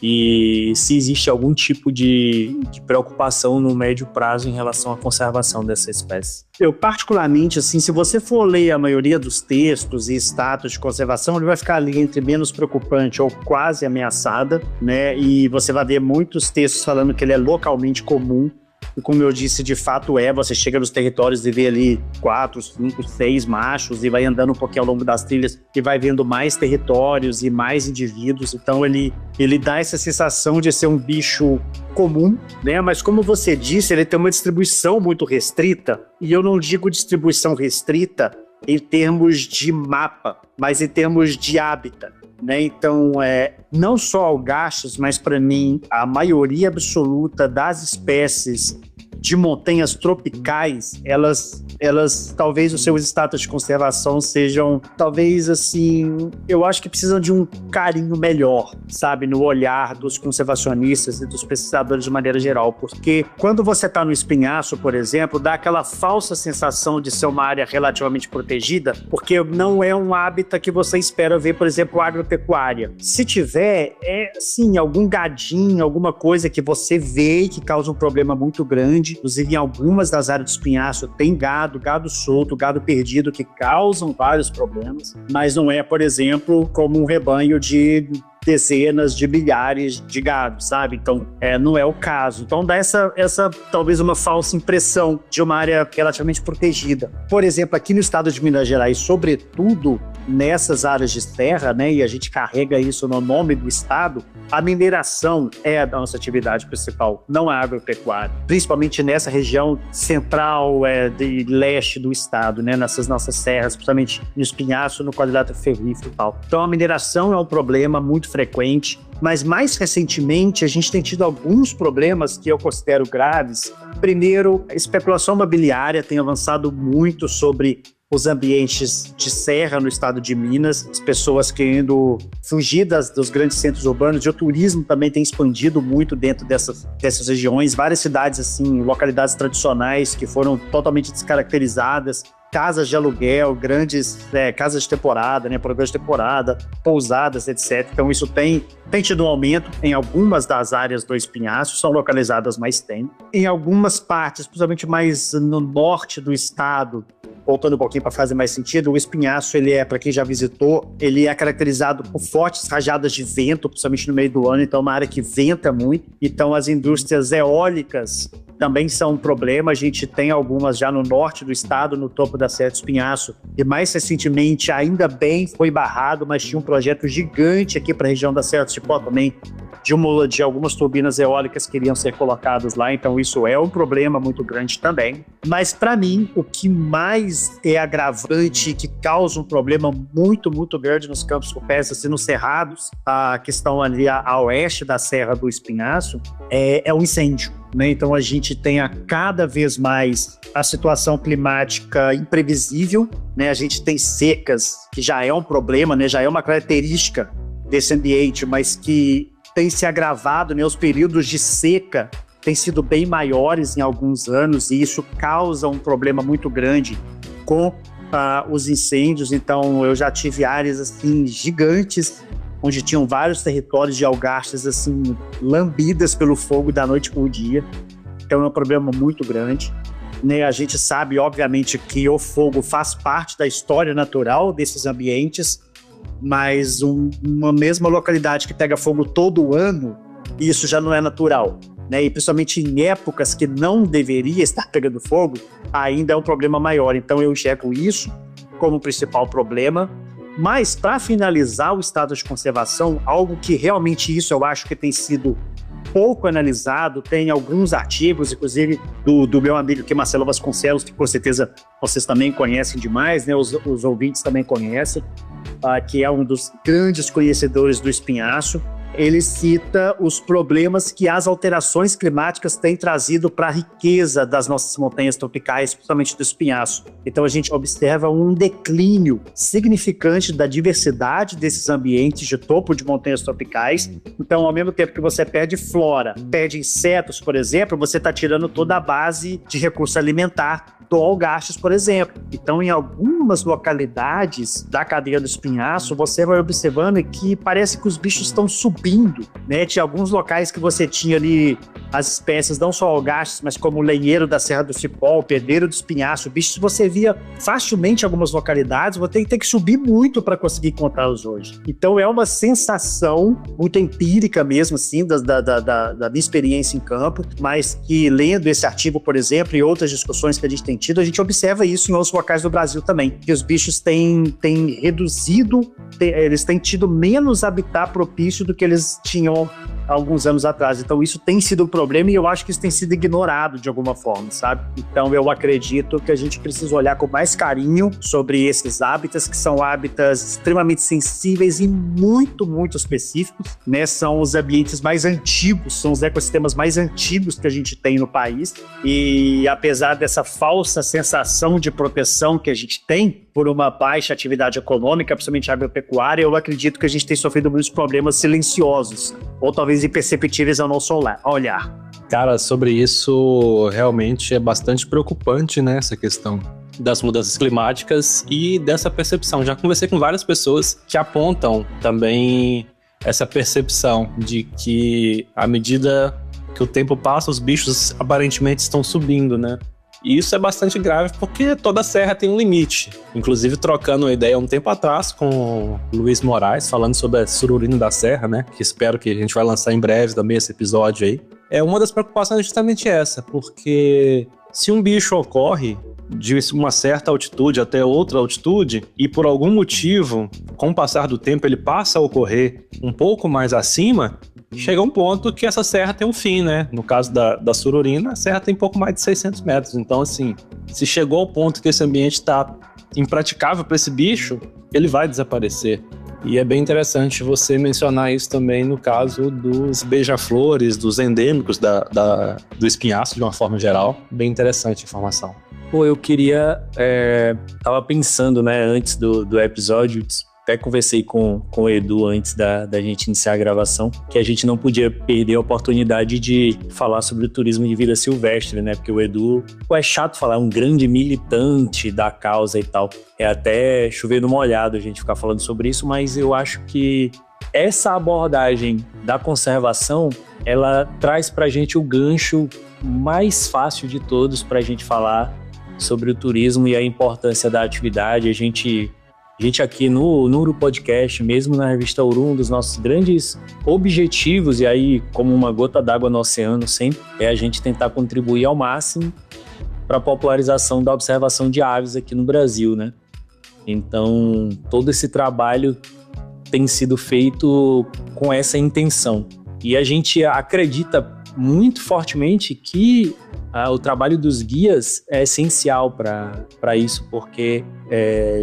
e se existe algum tipo de preocupação no médio prazo em relação à conservação dessa espécie. Eu, particularmente, assim, se você for ler a maioria dos textos e status de conservação, ele vai ficar ali entre menos preocupante ou quase ameaçada, né? E você vai ver muitos textos falando que ele é localmente comum. E como eu disse, de fato você chega nos territórios e vê ali 4, 5, 6 machos e vai andando um pouquinho ao longo das trilhas e vai vendo mais territórios e mais indivíduos. Então ele dá essa sensação de ser um bicho comum, né? Mas como você disse, ele tem uma distribuição muito restrita, e eu não digo distribuição restrita em termos de mapa, mas em termos de hábitat, né? Então, não só algachos, mas para mim, a maioria absoluta das espécies de montanhas tropicais, elas talvez os seus status de conservação sejam, talvez assim, eu acho que precisam de um carinho melhor, sabe, no olhar dos conservacionistas e dos pesquisadores de maneira geral, porque quando você está no espinhaço, por exemplo, dá aquela falsa sensação de ser uma área relativamente protegida, porque não é um hábitat que você espera ver, por exemplo, agropecuária. Se tiver, sim, algum gadinho, alguma coisa que você vê e que causa um problema muito grande. Inclusive, em algumas das áreas do espinhaço tem gado solto, gado perdido, que causam vários problemas, mas não é, por exemplo, como um rebanho de dezenas de milhares de gado, sabe? Então, não é o caso. Então, dá essa talvez uma falsa impressão de uma área relativamente protegida. Por exemplo, aqui no estado de Minas Gerais, sobretudo nessas áreas de serra, né, e a gente carrega isso no nome do estado, a mineração é a nossa atividade principal, não a agropecuária. Principalmente nessa região central de leste do estado, né, nessas nossas serras, principalmente no espinhaço, no quadrilátero ferrífero e tal. Então, a mineração é um problema muito frequente, mas mais recentemente a gente tem tido alguns problemas que eu considero graves. Primeiro, a especulação imobiliária tem avançado muito sobre os ambientes de serra no estado de Minas, as pessoas querendo fugir dos grandes centros urbanos, e o turismo também tem expandido muito dentro dessas regiões, várias cidades, assim, localidades tradicionais que foram totalmente descaracterizadas, casas de aluguel, grandes casas de temporada, né, programas de temporada, pousadas, etc. Então isso tem tido um aumento em algumas das áreas do espinhaço, são localizadas, mas tem. Em algumas partes, principalmente mais no norte do estado, voltando um pouquinho para fazer mais sentido, o espinhaço, para quem já visitou, ele é caracterizado por fortes rajadas de vento, principalmente no meio do ano, então é uma área que venta muito. Então as indústrias eólicas também são um problema. A gente tem algumas já no norte do estado, no topo da Serra do Espinhaço, e mais recentemente, ainda bem, foi barrado, mas tinha um projeto gigante aqui para a região da Serra do Cipó também, de algumas turbinas eólicas que iriam ser colocadas lá, então isso é um problema muito grande também. Mas para mim, o que mais é agravante, que causa um problema muito, muito grande nos campos rupestres e nos cerrados, que estão ali a oeste da Serra do Espinhaço, é o incêndio, né? Então a gente tem cada vez mais a situação climática imprevisível, né? A gente tem secas, que já é um problema, né? Já é uma característica desse ambiente, mas que tem se agravado, né? Os períodos de seca têm sido bem maiores em alguns anos, e isso causa um problema muito grande com os incêndios. Então, eu já tive áreas assim gigantes, onde tinham vários territórios de algachas assim lambidas pelo fogo da noite para o dia. Então, é um problema muito grande, né? A gente sabe, obviamente, que o fogo faz parte da história natural desses ambientes, mas uma mesma localidade que pega fogo todo ano, isso já não é natural, né? E principalmente em épocas que não deveria estar pegando fogo, ainda é um problema maior. Então eu enxergo isso como o principal problema, Mas, para finalizar o estado de conservação, algo que realmente isso eu acho que tem sido pouco analisado, tem alguns artigos, inclusive do meu amigo aqui, Marcelo Vasconcelos, que com certeza vocês também conhecem demais, né? Os ouvintes também conhecem, que é um dos grandes conhecedores do espinhaço. Ele cita os problemas que as alterações climáticas têm trazido para a riqueza das nossas montanhas tropicais, principalmente do espinhaço. Então a gente observa um declínio significante da diversidade desses ambientes de topo de montanhas tropicais. Então, ao mesmo tempo que você perde flora, perde insetos, por exemplo, você está tirando toda a base de recurso alimentar do algachos, por exemplo. Então, em algumas localidades da cadeia do espinhaço, você vai observando que parece que os bichos estão subindo, né? Tinha alguns locais que você tinha ali as espécies, não só algachos, mas como o lenheiro da Serra do Cipó, o perdeiro do espinhaço, bichos você via facilmente em algumas localidades, você tem que subir muito para conseguir encontrá-los hoje. Então, é uma sensação muito empírica mesmo, assim, da minha experiência em campo, mas que lendo esse artigo, por exemplo, e outras discussões que a gente tem tido, a gente observa isso em outros locais do Brasil também, que os bichos têm reduzido, eles têm tido menos habitat propício do que eles tinham há alguns anos atrás. Então isso tem sido um problema e eu acho que isso tem sido ignorado de alguma forma, sabe? Então eu acredito que a gente precisa olhar com mais carinho sobre esses hábitats, que são hábitats extremamente sensíveis e muito, muito específicos, né? São os ambientes mais antigos, são os ecossistemas mais antigos que a gente tem no país, e apesar dessa falsa sensação de proteção que a gente tem por uma baixa atividade econômica, principalmente agropecuária, eu acredito que a gente tem sofrido muitos problemas silenciosos, ou talvez imperceptíveis ao nosso olhar. Cara, sobre isso realmente é bastante preocupante, né, essa questão das mudanças climáticas e dessa percepção. Já conversei com várias pessoas que apontam também essa percepção de que à medida que o tempo passa, os bichos aparentemente estão subindo, né? E isso é bastante grave porque toda serra tem um limite. Inclusive, trocando uma ideia um tempo atrás com o Luiz Moraes, falando sobre a sururina da serra, né? Que espero que a gente vai lançar em breve também esse episódio aí. Uma das preocupações é justamente essa, porque se um bicho ocorre de uma certa altitude até outra altitude e por algum motivo, com o passar do tempo, ele passa a ocorrer um pouco mais acima, chega um ponto que essa serra tem um fim, né? No caso da sururina, a serra tem pouco mais de 600 metros. Então, assim, se chegou ao ponto que esse ambiente está impraticável para esse bicho, ele vai desaparecer. E é bem interessante você mencionar isso também no caso dos beija-flores, dos endêmicos do espinhaço, de uma forma geral. Bem interessante a informação. Pô, eu queria... tava pensando, né, antes do episódio... Até conversei com o Edu antes da gente iniciar a gravação, que a gente não podia perder a oportunidade de falar sobre o turismo de vida silvestre, né? Porque o Edu, é chato falar, é um grande militante da causa e tal. É até chover no molhado a gente ficar falando sobre isso, mas eu acho que essa abordagem da conservação, ela traz pra gente o gancho mais fácil de todos pra gente falar sobre o turismo e a importância da atividade. A gente aqui no Uru Podcast, mesmo na revista Uru, um dos nossos grandes objetivos, e aí como uma gota d'água no oceano sempre, é a gente tentar contribuir ao máximo para a popularização da observação de aves aqui no Brasil, né? Então, todo esse trabalho tem sido feito com essa intenção. E a gente acredita muito fortemente que o trabalho dos guias é essencial para isso, porque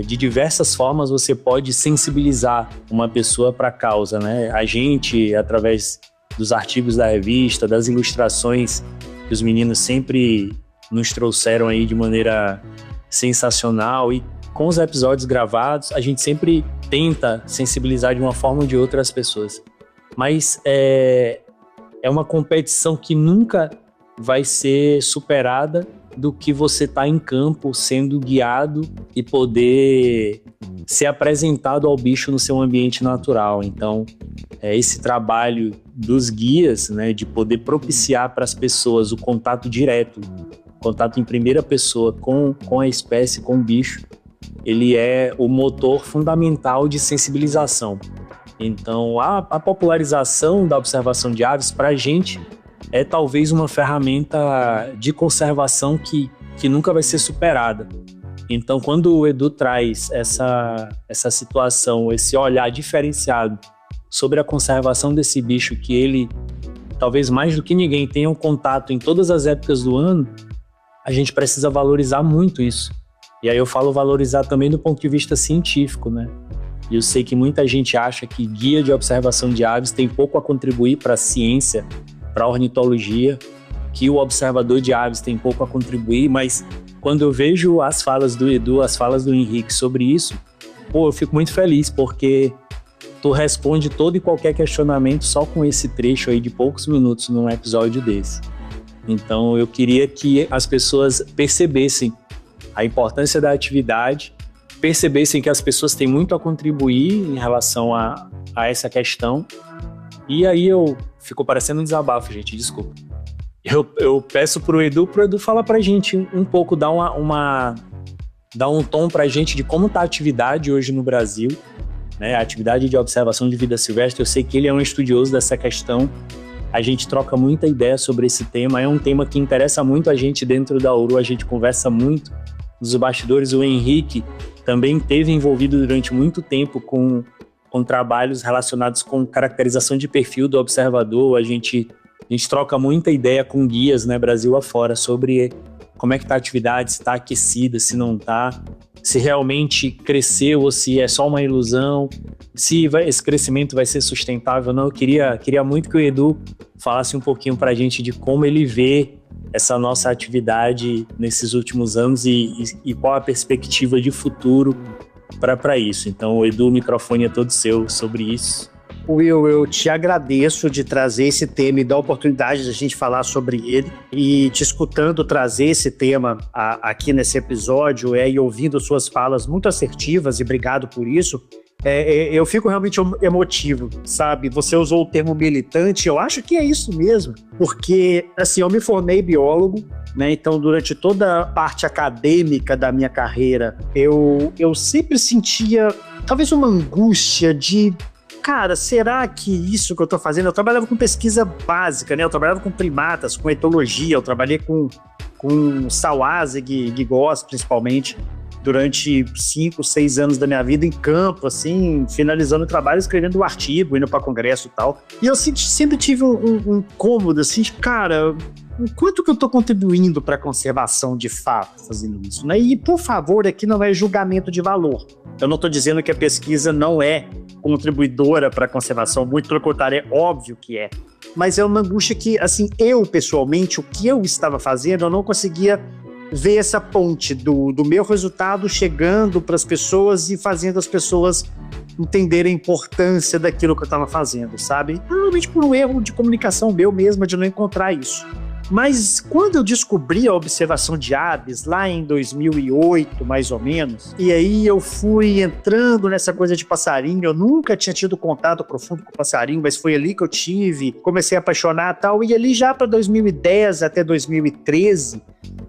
de diversas formas você pode sensibilizar uma pessoa para a causa, né? A gente, através dos artigos da revista, das ilustrações que os meninos sempre nos trouxeram aí de maneira sensacional, e com os episódios gravados, a gente sempre tenta sensibilizar de uma forma ou de outra as pessoas. Mas é uma competição que nunca vai ser superada do que você está em campo sendo guiado e poder ser apresentado ao bicho no seu ambiente natural. Então, esse trabalho dos guias, né, de poder propiciar para as pessoas o contato direto, contato em primeira pessoa com a espécie, com o bicho, ele é o motor fundamental de sensibilização. Então, a popularização da observação de aves, para a gente, é talvez uma ferramenta de conservação que nunca vai ser superada. Então, quando o Edu traz essa situação, esse olhar diferenciado sobre a conservação desse bicho que ele, talvez mais do que ninguém, tenha um contato em todas as épocas do ano, a gente precisa valorizar muito isso. E aí eu falo valorizar também do ponto de vista científico, né? E eu sei que muita gente acha que guia de observação de aves tem pouco a contribuir para a ciência, para a ornitologia, que o observador de aves tem pouco a contribuir, mas quando eu vejo as falas do Edu, as falas do Henrique sobre isso, eu fico muito feliz, porque tu responde todo e qualquer questionamento só com esse trecho aí de poucos minutos num episódio desse. Então eu queria que as pessoas percebessem a importância da atividade, percebessem que as pessoas têm muito a contribuir em relação a essa questão. E aí ficou parecendo um desabafo, gente, desculpa. Eu peço pro Edu falar pra gente um pouco, dar um tom pra gente de como tá a atividade hoje no Brasil, né? A atividade de observação de vida silvestre. Eu sei que ele é um estudioso dessa questão. A gente troca muita ideia sobre esse tema. É um tema que interessa muito a gente dentro da Uru. A gente conversa muito nos bastidores. O Henrique também esteve envolvido durante muito tempo com trabalhos relacionados com caracterização de perfil do observador. A gente troca muita ideia com guias, né, Brasil afora, sobre como é que tá a atividade, se está aquecida, se não está, se realmente cresceu ou se é só uma ilusão, se esse crescimento vai ser sustentável ou não. Eu queria muito que o Edu falasse um pouquinho para a gente de como ele vê essa nossa atividade nesses últimos anos e qual a perspectiva de futuro para isso. Então, Edu, o microfone é todo seu sobre isso. Will, eu te agradeço de trazer esse tema e dar a oportunidade de a gente falar sobre ele, e te escutando trazer esse tema aqui nesse episódio e ouvindo suas falas muito assertivas, e obrigado por isso. Eu fico realmente emotivo, sabe? Você usou o termo militante, eu acho que é isso mesmo, porque assim, eu me formei biólogo, né? Então, durante toda a parte acadêmica da minha carreira, eu sempre sentia talvez uma angústia de: cara, será que isso que eu tô fazendo... Eu trabalhava com pesquisa básica, né? Eu trabalhava com primatas, com etologia, eu trabalhei com sauás e guigós, principalmente, durante 5, 6 anos da minha vida em campo, assim, finalizando o trabalho, escrevendo um artigo, indo para congresso e tal. E eu sempre tive um incômodo, assim, de, cara, o quanto que eu tô contribuindo para a conservação de fato fazendo isso, né? E, por favor, aqui não é julgamento de valor. Eu não tô dizendo que a pesquisa não é contribuidora para a conservação, muito pelo contrário, é óbvio que é. Mas é uma angústia que, assim, eu, pessoalmente, o que eu estava fazendo, eu não conseguia ver essa ponte do meu resultado chegando para as pessoas e fazendo as pessoas entenderem a importância daquilo que eu estava fazendo, sabe? Provavelmente por um erro de comunicação meu mesmo, de não encontrar isso. Mas quando eu descobri a observação de aves, lá em 2008, mais ou menos, e aí eu fui entrando nessa coisa de passarinho, eu nunca tinha tido contato profundo com passarinho, mas foi ali que eu tive, comecei a apaixonar e tal, e ali já para 2010 até 2013,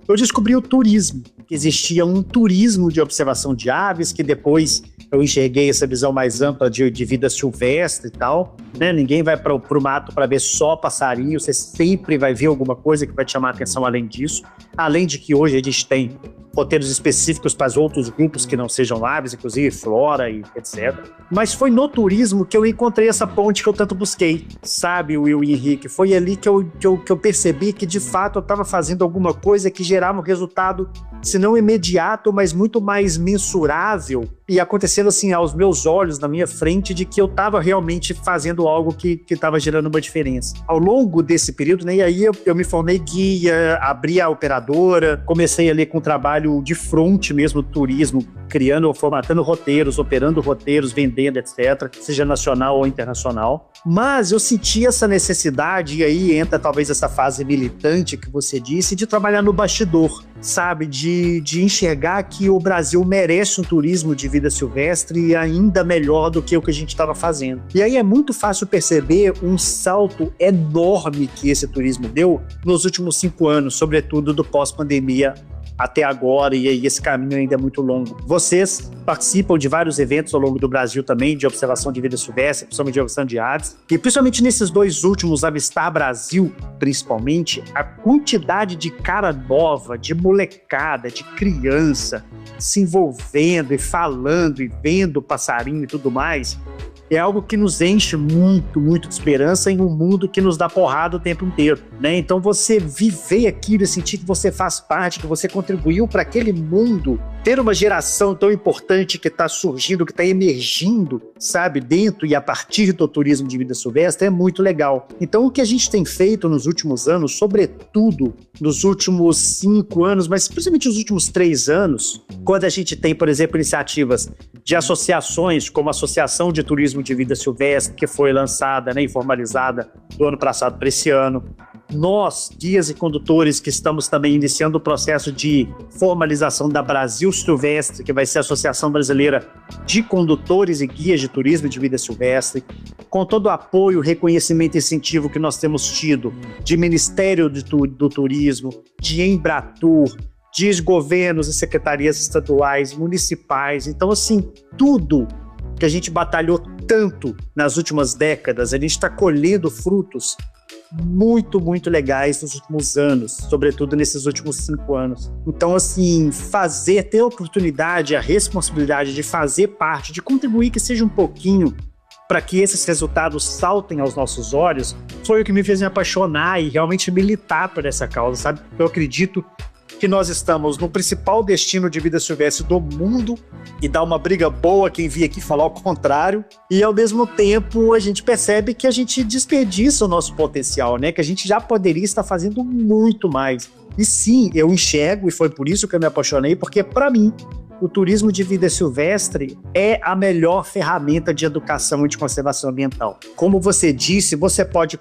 eu descobri o turismo, que existia um turismo de observação de aves, que depois eu enxerguei essa visão mais ampla de vida silvestre e tal, né? Ninguém vai para o mato para ver só passarinho, você sempre vai ver alguma coisa que vai te chamar a atenção além disso, além de que hoje a gente tem roteiros específicos para os outros grupos que não sejam aves, inclusive flora e etc. Mas foi no turismo que eu encontrei essa ponte que eu tanto busquei, sabe, Will e Henrique? Foi ali que eu percebi que, de fato, eu estava fazendo alguma coisa que gerava um resultado, se não imediato, mas muito mais mensurável, e acontecendo assim aos meus olhos, na minha frente, de que eu estava realmente fazendo algo que estava gerando uma diferença. Ao longo desse período, né, e aí eu me formei guia, abri a operadora, comecei ali com o trabalho de front mesmo, turismo, criando, formatando roteiros, operando roteiros, vendendo, etc., seja nacional ou internacional. Mas eu senti essa necessidade, e aí entra talvez essa fase militante que você disse, de trabalhar no bastidor, sabe? De enxergar que o Brasil merece um turismo de vida silvestre ainda melhor do que o que a gente estava fazendo. E aí é muito fácil perceber um salto enorme que esse turismo deu nos últimos 5 anos, sobretudo do pós-pandemia até agora, e aí esse caminho ainda é muito longo. Vocês participam de vários eventos ao longo do Brasil também, de observação de vida silvestre, principalmente de observação de aves, e principalmente nesses 2 últimos, Avistar Brasil, principalmente, a quantidade de cara nova, de molecada, de criança, se envolvendo e falando e vendo o passarinho e tudo mais, é algo que nos enche muito, muito de esperança em um mundo que nos dá porrada o tempo inteiro, né? Então você viver aquilo e sentir que você faz parte, que você contribuiu para aquele mundo, ter uma geração tão importante que está surgindo, que está emergindo, sabe, dentro e a partir do turismo de vida silvestre, é muito legal. Então o que a gente tem feito nos últimos anos, sobretudo nos últimos 5 anos, mas principalmente nos últimos 3 anos, quando a gente tem, por exemplo, iniciativas de associações, como a Associação de Turismo de Vida Silvestre, que foi lançada, né, e formalizada do ano passado para esse ano. Nós, guias e condutores, que estamos também iniciando o processo de formalização da Brasil Silvestre, que vai ser a Associação Brasileira de Condutores e Guias de Turismo de Vida Silvestre, com todo o apoio, reconhecimento e incentivo que nós temos tido de Ministério do Turismo, de Embratur, de governos e secretarias estaduais, municipais. Então, assim, tudo que a gente batalhou tanto nas últimas décadas, a gente está colhendo frutos muito, muito legais nos últimos anos, sobretudo nesses últimos 5 anos. Então, assim, ter a oportunidade, a responsabilidade de fazer parte, de contribuir que seja um pouquinho para que esses resultados saltem aos nossos olhos, foi o que me fez me apaixonar e realmente militar por essa causa, sabe? Eu acredito que nós estamos no principal destino de vida silvestre do mundo e dá uma briga boa quem vir aqui falar o contrário, e ao mesmo tempo a gente percebe que a gente desperdiça o nosso potencial, né? Que a gente já poderia estar fazendo muito mais. E sim, eu enxergo, e foi por isso que eu me apaixonei, porque para mim o turismo de vida silvestre é a melhor ferramenta de educação e de conservação ambiental. Como você disse, você pode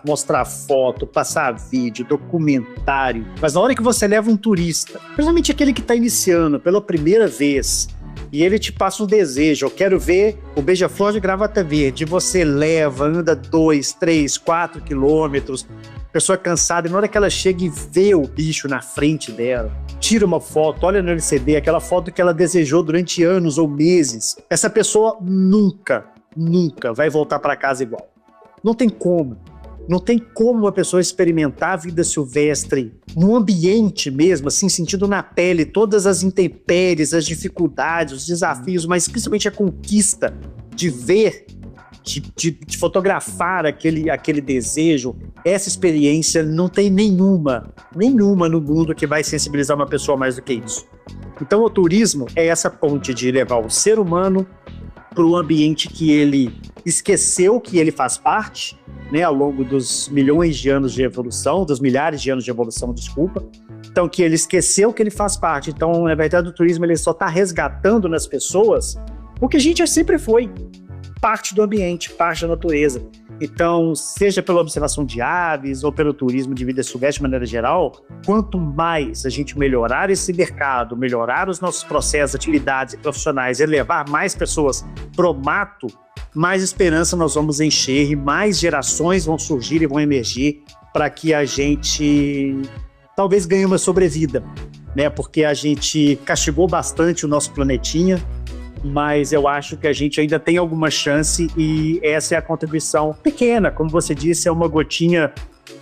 mostrar foto, passar vídeo, documentário, mas na hora que você leva um turista, principalmente aquele que está iniciando pela primeira vez, e ele te passa um desejo, eu quero ver o beija-flor de Gravata Verde, você leva, anda 2, 3, 4 quilômetros, pessoa cansada, e na hora que ela chega e vê o bicho na frente dela, tira uma foto, olha no LCD, aquela foto que ela desejou durante anos ou meses, essa pessoa nunca vai voltar para casa igual. Não tem como. Não tem como uma pessoa experimentar a vida silvestre no ambiente mesmo, assim, sentindo na pele todas as intempéries, as dificuldades, os desafios, mas principalmente a conquista de ver, de fotografar aquele desejo. Essa experiência não tem nenhuma no mundo que vai sensibilizar uma pessoa mais do que isso. Então o turismo é essa ponte de levar o ser humano para o ambiente que ele esqueceu que ele faz parte, né, ao longo dos milhões de anos de evolução, dos milhares de anos de evolução, desculpa. Então, que ele esqueceu que ele faz parte. Então, na verdade, o turismo ele só está resgatando nas pessoas o que a gente sempre foi, parte do ambiente, parte da natureza. Então, seja pela observação de aves ou pelo turismo de vida silvestre de maneira geral, quanto mais a gente melhorar esse mercado, melhorar os nossos processos, atividades e profissionais e levar mais pessoas pro mato, mais esperança nós vamos encher e mais gerações vão surgir e vão emergir para que a gente talvez ganhe uma sobrevida, né? Porque a gente castigou bastante o nosso planetinha, mas eu acho que a gente ainda tem alguma chance e essa é a contribuição pequena, como você disse, é uma gotinha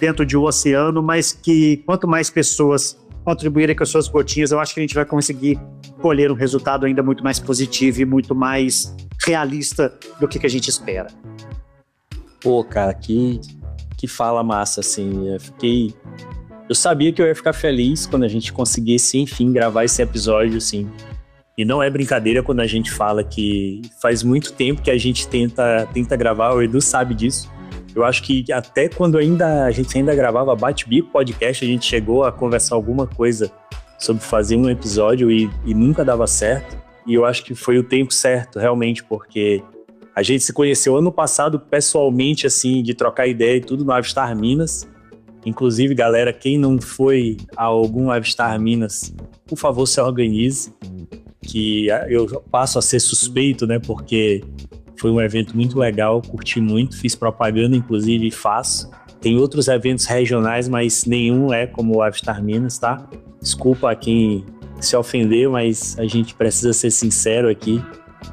dentro de um oceano, mas que quanto mais pessoas contribuírem com as suas gotinhas, eu acho que a gente vai conseguir colher um resultado ainda muito mais positivo e muito mais realista do que a gente espera. Pô, cara, que fala massa, assim, eu sabia que eu ia ficar feliz quando a gente conseguisse, enfim, gravar esse episódio, assim. E não é brincadeira quando a gente fala que faz muito tempo que a gente tenta gravar, o Edu sabe disso. Eu acho que até quando a gente ainda gravava Bate-Bico Podcast, a gente chegou a conversar alguma coisa sobre fazer um episódio e nunca dava certo. E eu acho que foi o tempo certo, realmente, porque a gente se conheceu ano passado pessoalmente, assim, de trocar ideia e tudo no Avistar Minas. Inclusive, galera, quem não foi a algum Avistar Minas, por favor, se organize, que eu passo a ser suspeito, né, porque foi um evento muito legal, curti muito, fiz propaganda, inclusive, e faço. Tem outros eventos regionais, mas nenhum é como o Avistar Minas, tá? Desculpa a quem se ofendeu, mas a gente precisa ser sincero aqui.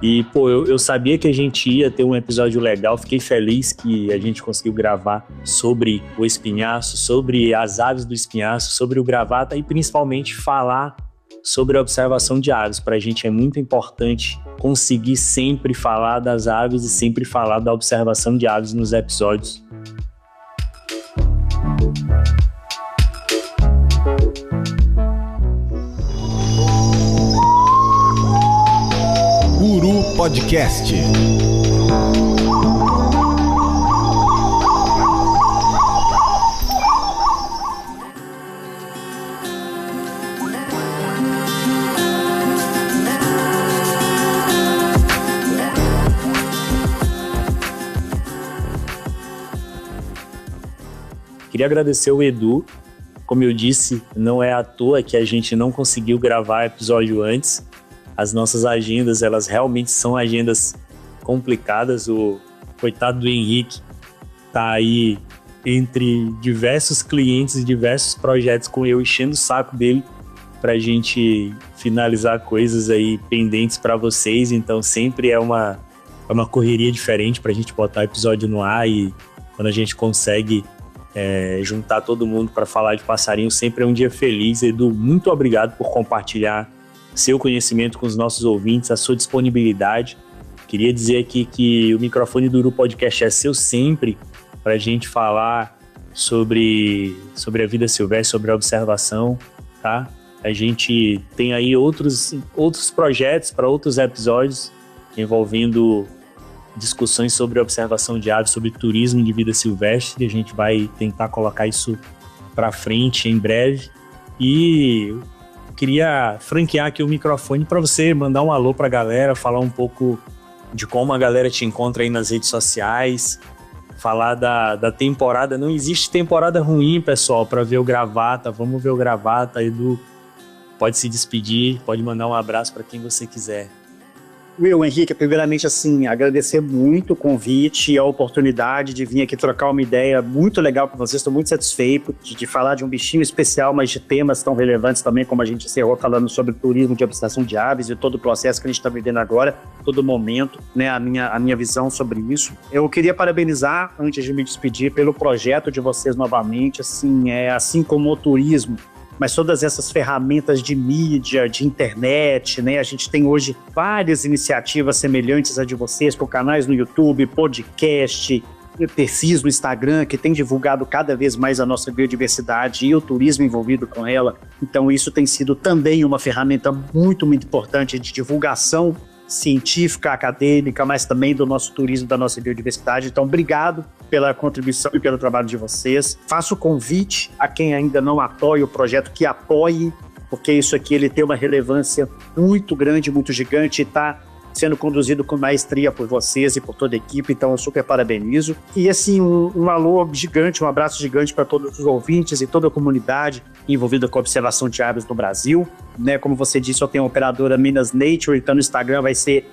E, pô, eu sabia que a gente ia ter um episódio legal, fiquei feliz que a gente conseguiu gravar sobre o espinhaço, sobre as aves do espinhaço, sobre o gravata e principalmente falar sobre a observação de aves. Pra gente é muito importante conseguir sempre falar das aves e sempre falar da observação de aves nos episódios. Uru Podcast. Queria agradecer o Edu. Como eu disse, não é à toa que a gente não conseguiu gravar episódio antes. As nossas agendas, elas realmente são agendas complicadas. O coitado do Henrique tá aí entre diversos clientes e diversos projetos com eu enchendo o saco dele pra gente finalizar coisas aí pendentes para vocês. Então sempre é uma correria diferente pra gente botar o episódio no ar, e quando a gente consegue juntar todo mundo para falar de passarinho, sempre é um dia feliz. Edu, muito obrigado por compartilhar seu conhecimento com os nossos ouvintes, a sua disponibilidade. Queria dizer aqui que o microfone do Uru Podcast é seu sempre, para a gente falar sobre a vida silvestre, sobre a observação, tá? A gente tem aí outros projetos para outros episódios envolvendo discussões sobre a observação de aves, sobre turismo de vida silvestre. A gente vai tentar colocar isso para frente em breve. E queria franquear aqui o microfone para você mandar um alô para a galera, falar um pouco de como a galera te encontra aí nas redes sociais, falar da temporada. Não existe temporada ruim, pessoal, para ver o Gravata. Vamos ver o Gravata. Edu, pode se despedir, pode mandar um abraço para quem você quiser. Will, Henrique, primeiramente, assim, agradecer muito o convite e a oportunidade de vir aqui trocar uma ideia muito legal com vocês. Estou muito satisfeito de falar de um bichinho especial, mas de temas tão relevantes também, como a gente encerrou falando sobre turismo de observação de aves e todo o processo que a gente está vivendo agora, todo momento, né, a minha visão sobre isso. Eu queria parabenizar, antes de me despedir, pelo projeto de vocês novamente, assim como o turismo, mas todas essas ferramentas de mídia, de internet, né? A gente tem hoje várias iniciativas semelhantes a de vocês, com canais no YouTube, podcast, perfis no Instagram, que tem divulgado cada vez mais a nossa biodiversidade e o turismo envolvido com ela. Então isso tem sido também uma ferramenta muito, muito importante de divulgação científica, acadêmica, mas também do nosso turismo, da nossa biodiversidade. Então, obrigado pela contribuição e pelo trabalho de vocês. Faço o convite a quem ainda não apoia o projeto, que apoie, porque isso aqui ele tem uma relevância muito grande, muito gigante, e está sendo conduzido com maestria por vocês e por toda a equipe, então eu super parabenizo. E assim, um alô gigante, um abraço gigante para todos os ouvintes e toda a comunidade envolvida com a observação de aves no Brasil, né? Como você disse, eu tenho a operadora Minas Nature, então no Instagram vai ser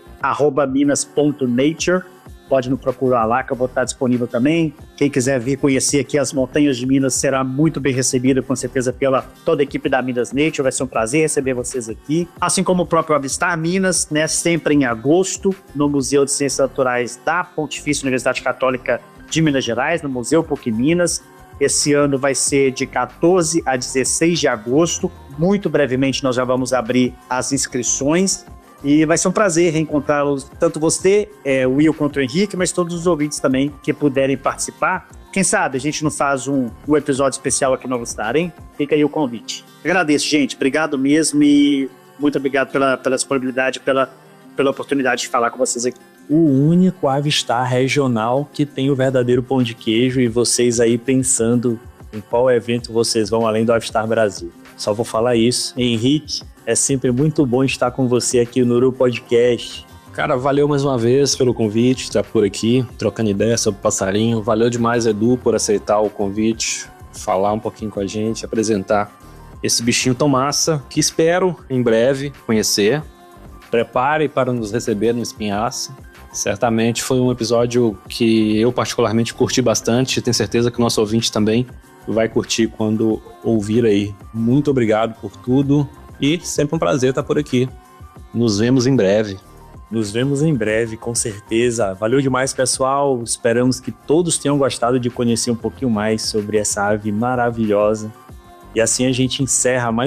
@minas.nature. Pode nos procurar lá, que eu vou estar disponível também. Quem quiser vir conhecer aqui as montanhas de Minas será muito bem recebido, com certeza, pela toda a equipe da Minas Nature. Vai ser um prazer receber vocês aqui. Assim como o próprio Avistar Minas, né, sempre em agosto, no Museu de Ciências Naturais da Pontifícia Universidade Católica de Minas Gerais, no Museu PUC Minas. Esse ano vai ser de 14 a 16 de agosto. Muito brevemente nós já vamos abrir as inscrições. E vai ser um prazer reencontrá-los, tanto você, o Will, quanto o Henrique, mas todos os ouvintes também que puderem participar. Quem sabe a gente não faz um episódio especial aqui no Avistar, hein? Fica aí o convite. Agradeço, gente. Obrigado mesmo e muito obrigado pela disponibilidade, pela oportunidade de falar com vocês aqui. O único Avistar regional que tem o verdadeiro pão de queijo, e vocês aí pensando em qual evento vocês vão além do Avistar Brasil. Só vou falar isso. Henrique, é sempre muito bom estar com você aqui no Uru Podcast. Cara, valeu mais uma vez pelo convite, estar por aqui, trocando ideia sobre o passarinho. Valeu demais, Edu, por aceitar o convite, falar um pouquinho com a gente, apresentar esse bichinho tão massa, que espero em breve conhecer. Prepare para nos receber no Espinhaço. Certamente foi um episódio que eu particularmente curti bastante. Tenho certeza que o nosso ouvinte também vai curtir quando ouvir aí. Muito obrigado por tudo e sempre um prazer estar por aqui. Nos vemos em breve. Nos vemos em breve, com certeza. Valeu demais, pessoal. Esperamos que todos tenham gostado de conhecer um pouquinho mais sobre essa ave maravilhosa. E assim a gente encerra mais